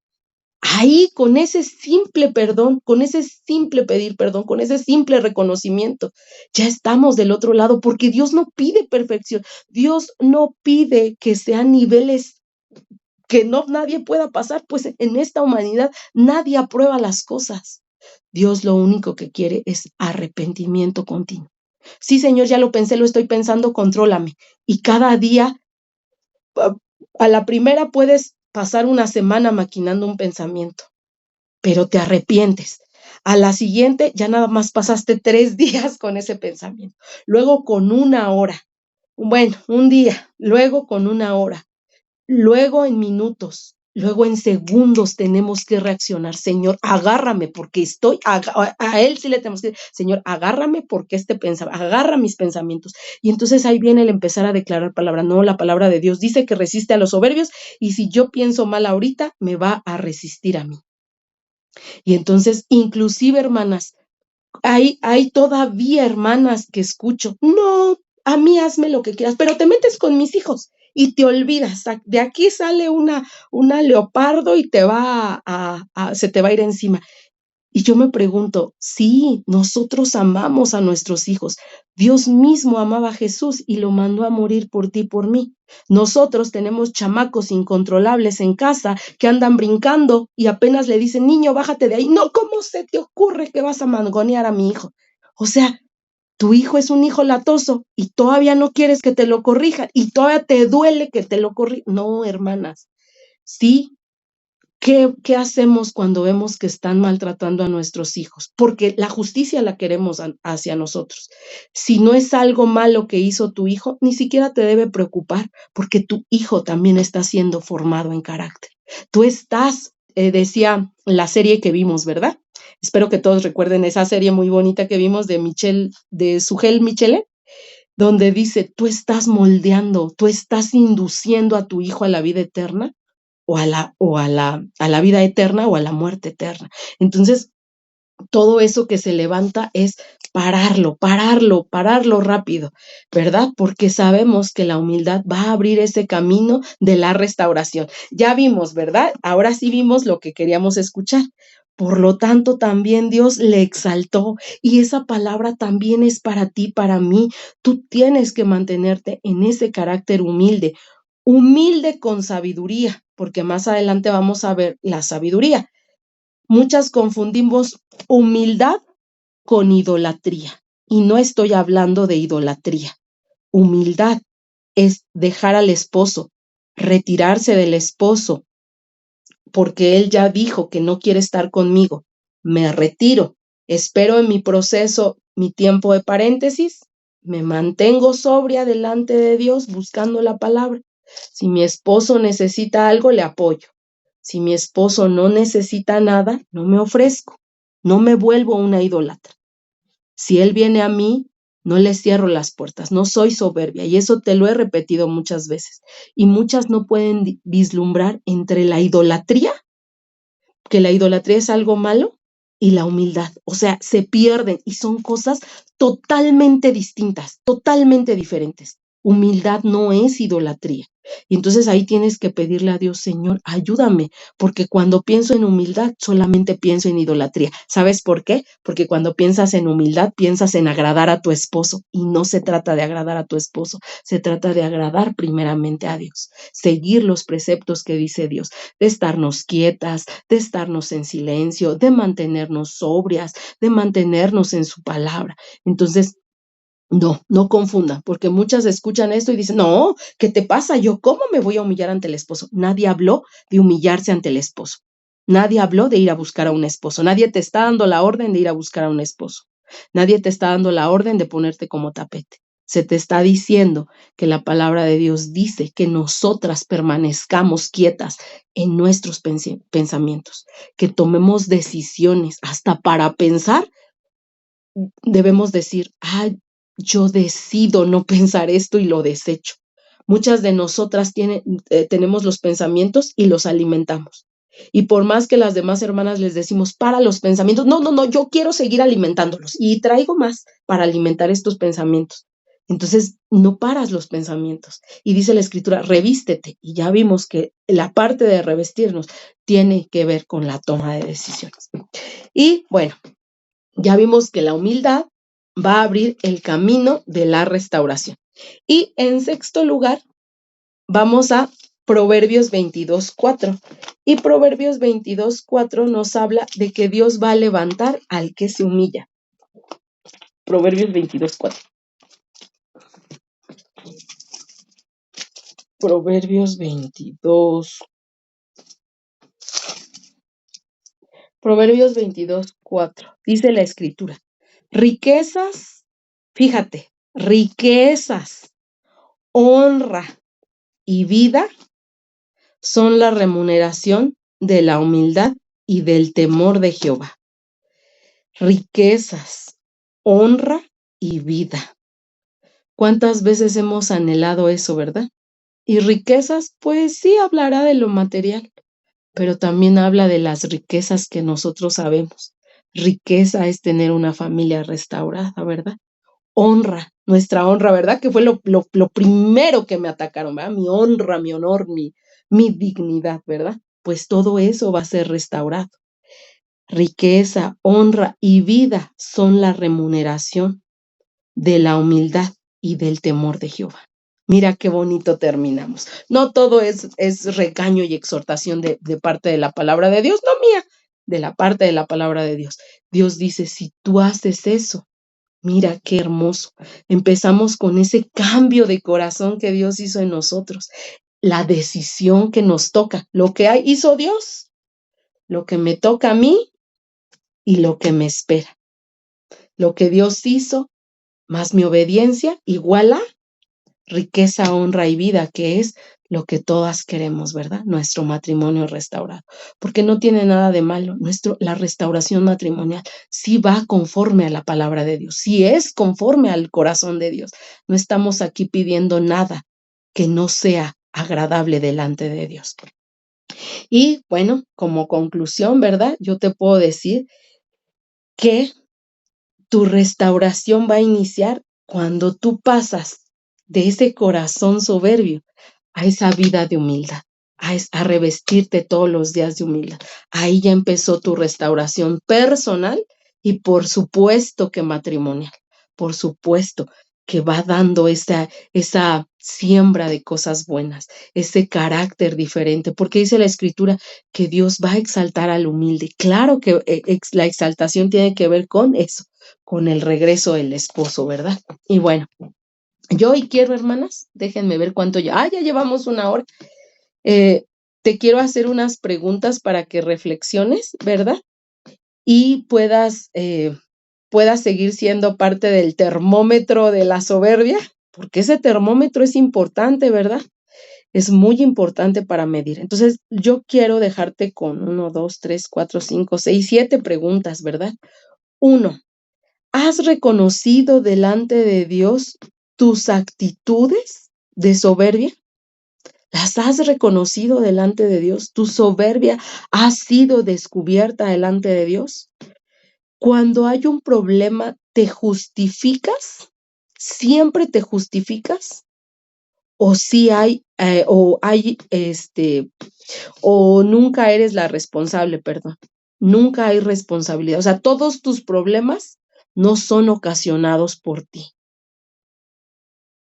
Ahí, con ese simple perdón, con ese simple pedir perdón, con ese simple reconocimiento, ya estamos del otro lado, porque Dios no pide perfección. Dios no pide que sean niveles que nadie pueda pasar, pues en esta humanidad nadie aprueba las cosas. Dios lo único que quiere es arrepentimiento continuo. Sí, Señor, ya lo pensé, lo estoy pensando, contrólame. Y cada día, a la primera puedes pasar una semana maquinando un pensamiento, pero te arrepientes. A la siguiente ya nada más pasaste 3 días con ese pensamiento, luego con 1 hora, bueno, un día, luego con 1 hora, luego en minutos, luego en segundos tenemos que reaccionar. Señor, agárrame porque a Él sí le tenemos que decir, Señor, agárrame porque agarra mis pensamientos. Y entonces ahí viene el empezar a declarar palabra. No, la palabra de Dios dice que resiste a los soberbios, y si yo pienso mal ahorita, me va a resistir a mí. Y entonces, inclusive, hermanas, hay todavía hermanas que escucho, no, a mí hazme lo que quieras, pero te metes con mis hijos y te olvidas. De aquí sale una leopardo y se te va a ir encima. Y yo me pregunto, sí, nosotros amamos a nuestros hijos. Dios mismo amaba a Jesús y lo mandó a morir por ti y por mí. Nosotros tenemos chamacos incontrolables en casa que andan brincando y apenas le dicen, niño, bájate de ahí. No, ¿cómo se te ocurre que vas a mangonear a mi hijo? O sea, tu hijo es un hijo latoso y todavía no quieres que te lo corrijan y todavía te duele que te lo corrijan. No, hermanas, sí. ¿Qué hacemos cuando vemos que están maltratando a nuestros hijos? Porque la justicia la queremos hacia nosotros. Si no es algo malo que hizo tu hijo, ni siquiera te debe preocupar, porque tu hijo también está siendo formado en carácter. Tú estás, decía la serie que vimos, ¿verdad? Espero que todos recuerden esa serie muy bonita que vimos de Sugel Michelet, donde dice, tú estás moldeando, tú estás induciendo a tu hijo a la vida eterna o a la vida eterna o a la muerte eterna. Entonces, todo eso que se levanta es pararlo rápido, ¿verdad? Porque sabemos que la humildad va a abrir ese camino de la restauración. Ya vimos, ¿verdad? Ahora sí vimos lo que queríamos escuchar. Por lo tanto, también Dios le exaltó y esa palabra también es para ti, para mí. Tú tienes que mantenerte en ese carácter humilde, humilde con sabiduría, porque más adelante vamos a ver la sabiduría. Muchas confundimos humildad con idolatría y no estoy hablando de idolatría. Humildad es dejar al esposo, retirarse del esposo, porque él ya dijo que no quiere estar conmigo. Me retiro, espero en mi proceso, mi tiempo de paréntesis, me mantengo sobria delante de Dios buscando la palabra. Si mi esposo necesita algo, le apoyo. Si mi esposo no necesita nada, no me ofrezco, no me vuelvo una idólatra. Si él viene a mí, no le cierro las puertas, no soy soberbia y eso te lo he repetido muchas veces. Y muchas no pueden vislumbrar entre la idolatría, que la idolatría es algo malo, y la humildad. O sea, se pierden y son cosas totalmente distintas, totalmente diferentes. Humildad no es idolatría. Y entonces ahí tienes que pedirle a Dios, Señor, ayúdame, porque cuando pienso en humildad solamente pienso en idolatría. ¿Sabes por qué? Porque cuando piensas en humildad piensas en agradar a tu esposo y no se trata de agradar a tu esposo, se trata de agradar primeramente a Dios, seguir los preceptos que dice Dios, de estarnos quietas, de estarnos en silencio, de mantenernos sobrias, de mantenernos en su palabra. Entonces, no confundan, porque muchas escuchan esto y dicen, no, ¿qué te pasa? ¿Yo cómo me voy a humillar ante el esposo? Nadie habló de humillarse ante el esposo. Nadie habló de ir a buscar a un esposo. Nadie te está dando la orden de ir a buscar a un esposo. Nadie te está dando la orden de ponerte como tapete. Se te está diciendo que la palabra de Dios dice que nosotras permanezcamos quietas en nuestros pensamientos, que tomemos decisiones hasta para pensar. Debemos decir, yo decido no pensar esto y lo desecho. Muchas de nosotras tenemos los pensamientos y los alimentamos. Y por más que las demás hermanas les decimos, para los pensamientos, no, yo quiero seguir alimentándolos y traigo más para alimentar estos pensamientos. Entonces, no paras los pensamientos. Y dice la escritura, revístete. Y ya vimos que la parte de revestirnos tiene que ver con la toma de decisiones. Y bueno, ya vimos que la humildad va a abrir el camino de la restauración. Y en sexto lugar, vamos a Proverbios 22:4. Y Proverbios 22:4 nos habla de que Dios va a levantar al que se humilla. Proverbios 22:4. Proverbios 22. Proverbios 22:4. Dice la escritura, riquezas, fíjate, riquezas, honra y vida son la remuneración de la humildad y del temor de Jehová. Riquezas, honra y vida. ¿Cuántas veces hemos anhelado eso, verdad? Y riquezas, pues sí hablará de lo material, pero también habla de las riquezas que nosotros sabemos. Riqueza es tener una familia restaurada, ¿verdad? honra, nuestra honra, ¿verdad? Que fue lo primero que me atacaron, ¿verdad? Mi honra, mi honor, mi dignidad, ¿verdad? Pues todo eso va a ser restaurado. Riqueza, honra y vida son la remuneración de la humildad y del temor de Jehová. Mira qué bonito terminamos. No todo es regaño y exhortación de parte de la palabra de Dios, no mía, de la parte de la palabra de Dios. Dios dice, si tú haces eso, mira qué hermoso. Empezamos con ese cambio de corazón que Dios hizo en nosotros. La decisión que nos toca, lo que hizo Dios, lo que me toca a mí y lo que me espera. Lo que Dios hizo, más mi obediencia, igual a riqueza, honra y vida, que es lo que todas queremos, ¿verdad? Nuestro matrimonio restaurado, porque no tiene nada de malo. La restauración matrimonial sí va conforme a la palabra de Dios, sí es conforme al corazón de Dios. No estamos aquí pidiendo nada que no sea agradable delante de Dios. Y bueno, como conclusión, ¿verdad? Yo te puedo decir que tu restauración va a iniciar cuando tú pasas de ese corazón soberbio a esa vida de humildad, a revestirte todos los días de humildad. Ahí ya empezó tu restauración personal y por supuesto que matrimonial, por supuesto que va dando esa siembra de cosas buenas, ese carácter diferente, porque dice la Escritura que Dios va a exaltar al humilde. Claro que la exaltación tiene que ver con eso, con el regreso del esposo, ¿verdad? Y bueno, yo hoy quiero, hermanas, déjenme ver cuánto ya llevamos 1 hora. Te quiero hacer unas preguntas para que reflexiones, ¿verdad? Y puedas seguir siendo parte del termómetro de la soberbia, porque ese termómetro es importante, ¿verdad? Es muy importante para medir. Entonces, yo quiero dejarte con 1, 2, 3, 4, 5, 6, 7 preguntas, ¿verdad? 1. ¿Has reconocido delante de Dios tus actitudes de soberbia? ¿Las has reconocido delante de Dios? ¿Tu soberbia ha sido descubierta delante de Dios? Cuando hay un problema, ¿te justificas? ¿Siempre te justificas? ¿O sí o nunca eres la responsable, perdón? Nunca hay responsabilidad. O sea, todos tus problemas no son ocasionados por ti.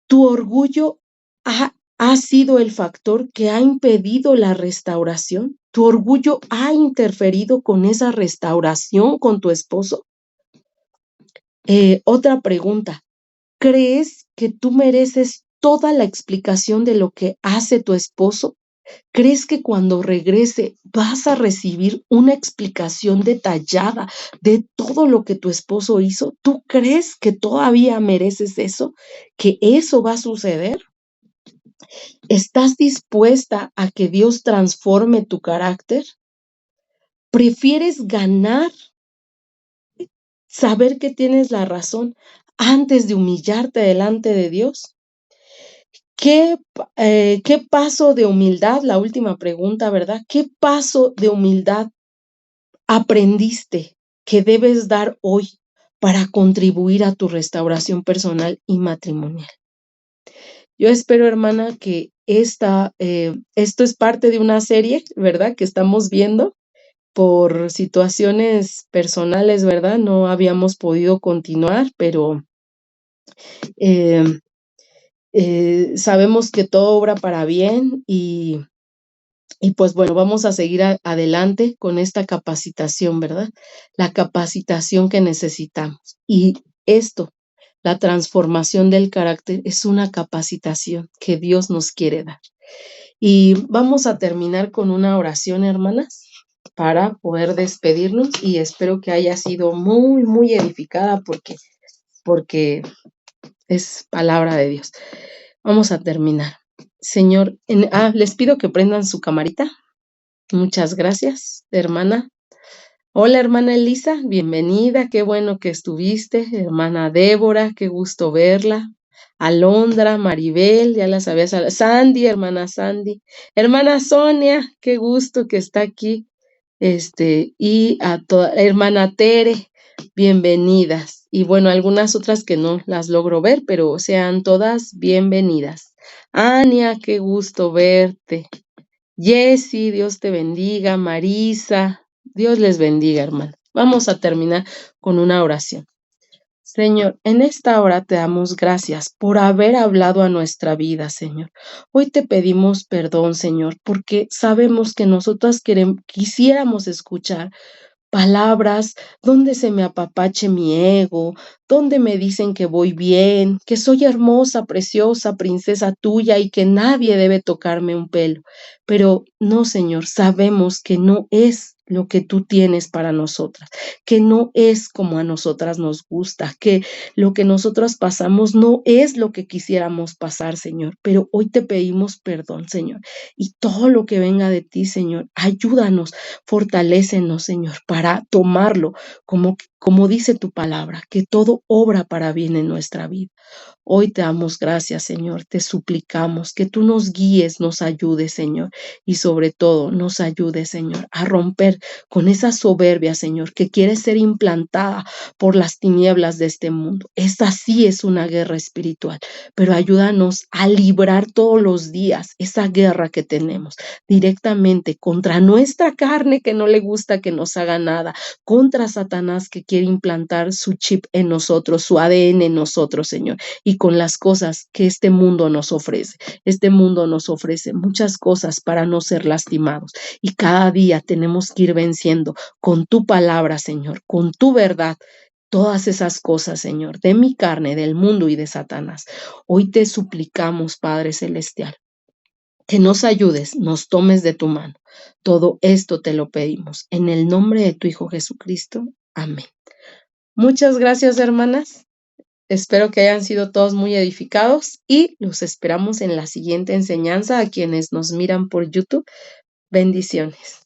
Tu orgullo ha sido el factor que ha impedido la restauración. ¿Tu orgullo ha interferido con esa restauración con tu esposo? Otra pregunta. ¿Crees que tú mereces toda la explicación de lo que hace tu esposo? ¿Crees que cuando regrese vas a recibir una explicación detallada de todo lo que tu esposo hizo? ¿Tú crees que todavía mereces eso? ¿Que eso va a suceder? ¿Estás dispuesta a que Dios transforme tu carácter? ¿Prefieres ganar, saber que tienes la razón antes de humillarte delante de Dios? ¿Qué paso de humildad? La última pregunta, ¿verdad? ¿Qué paso de humildad aprendiste que debes dar hoy para contribuir a tu restauración personal y matrimonial? Yo espero, hermana, que esto es parte de una serie, ¿verdad? Que estamos viendo por situaciones personales, ¿verdad? No habíamos podido continuar, pero sabemos que todo obra para bien y pues bueno, vamos a seguir adelante con esta capacitación, ¿verdad? La capacitación que necesitamos. Y esto, la transformación del carácter, es una capacitación que Dios nos quiere dar. Y vamos a terminar con una oración, hermanas, para poder despedirnos, y espero que haya sido muy, muy edificada porque es palabra de Dios. Vamos a terminar. Señor, les pido que prendan su camarita. Muchas gracias, hermana. Hola, hermana Elisa, bienvenida, qué bueno que estuviste. Hermana Débora, qué gusto verla. Alondra, Maribel, ya las había saludado. Sandy, hermana Sandy. Hermana Sonia, qué gusto que está aquí. Y a toda, hermana Tere, bienvenidas. y bueno, algunas otras que no las logro ver, pero sean todas bienvenidas. Ania, qué gusto verte. Jessy, Dios te bendiga. Marisa, Dios les bendiga, hermano. Vamos a terminar con una oración. Señor, en esta hora te damos gracias por haber hablado a nuestra vida, Señor. Hoy te pedimos perdón, Señor, porque sabemos que nosotras quisiéramos escuchar palabras donde se me apapache mi ego, donde me dicen que voy bien, que soy hermosa, preciosa, princesa tuya y que nadie debe tocarme un pelo. Pero no, Señor, sabemos que no es lo que tú tienes para nosotras, que no es como a nosotras nos gusta, que lo que nosotras pasamos no es lo que quisiéramos pasar, Señor. Pero hoy te pedimos perdón, Señor, y todo lo que venga de ti, Señor, ayúdanos, fortalécenos, Señor, para tomarlo como dice tu palabra, que todo obra para bien en nuestra vida. Hoy te damos gracias, Señor, te suplicamos que tú nos guíes, nos ayudes, Señor, y sobre todo nos ayudes, Señor, a romper con esa soberbia, Señor, que quiere ser implantada por las tinieblas de este mundo. Esta sí es una guerra espiritual, pero ayúdanos a librar todos los días esa guerra que tenemos directamente contra nuestra carne que no le gusta que nos haga nada, contra Satanás que quiere implantar su chip en nosotros, su ADN en nosotros, Señor, y con las cosas que este mundo nos ofrece. Este mundo nos ofrece muchas cosas para no ser lastimados y cada día tenemos que ir venciendo con tu palabra, Señor, con tu verdad. Todas esas cosas, Señor, de mi carne, del mundo y de Satanás. Hoy te suplicamos, Padre Celestial, que nos ayudes, nos tomes de tu mano. Todo esto te lo pedimos en el nombre de tu Hijo Jesucristo. Amén. Muchas gracias, hermanas. Espero que hayan sido todos muy edificados y los esperamos en la siguiente enseñanza a quienes nos miran por YouTube. Bendiciones.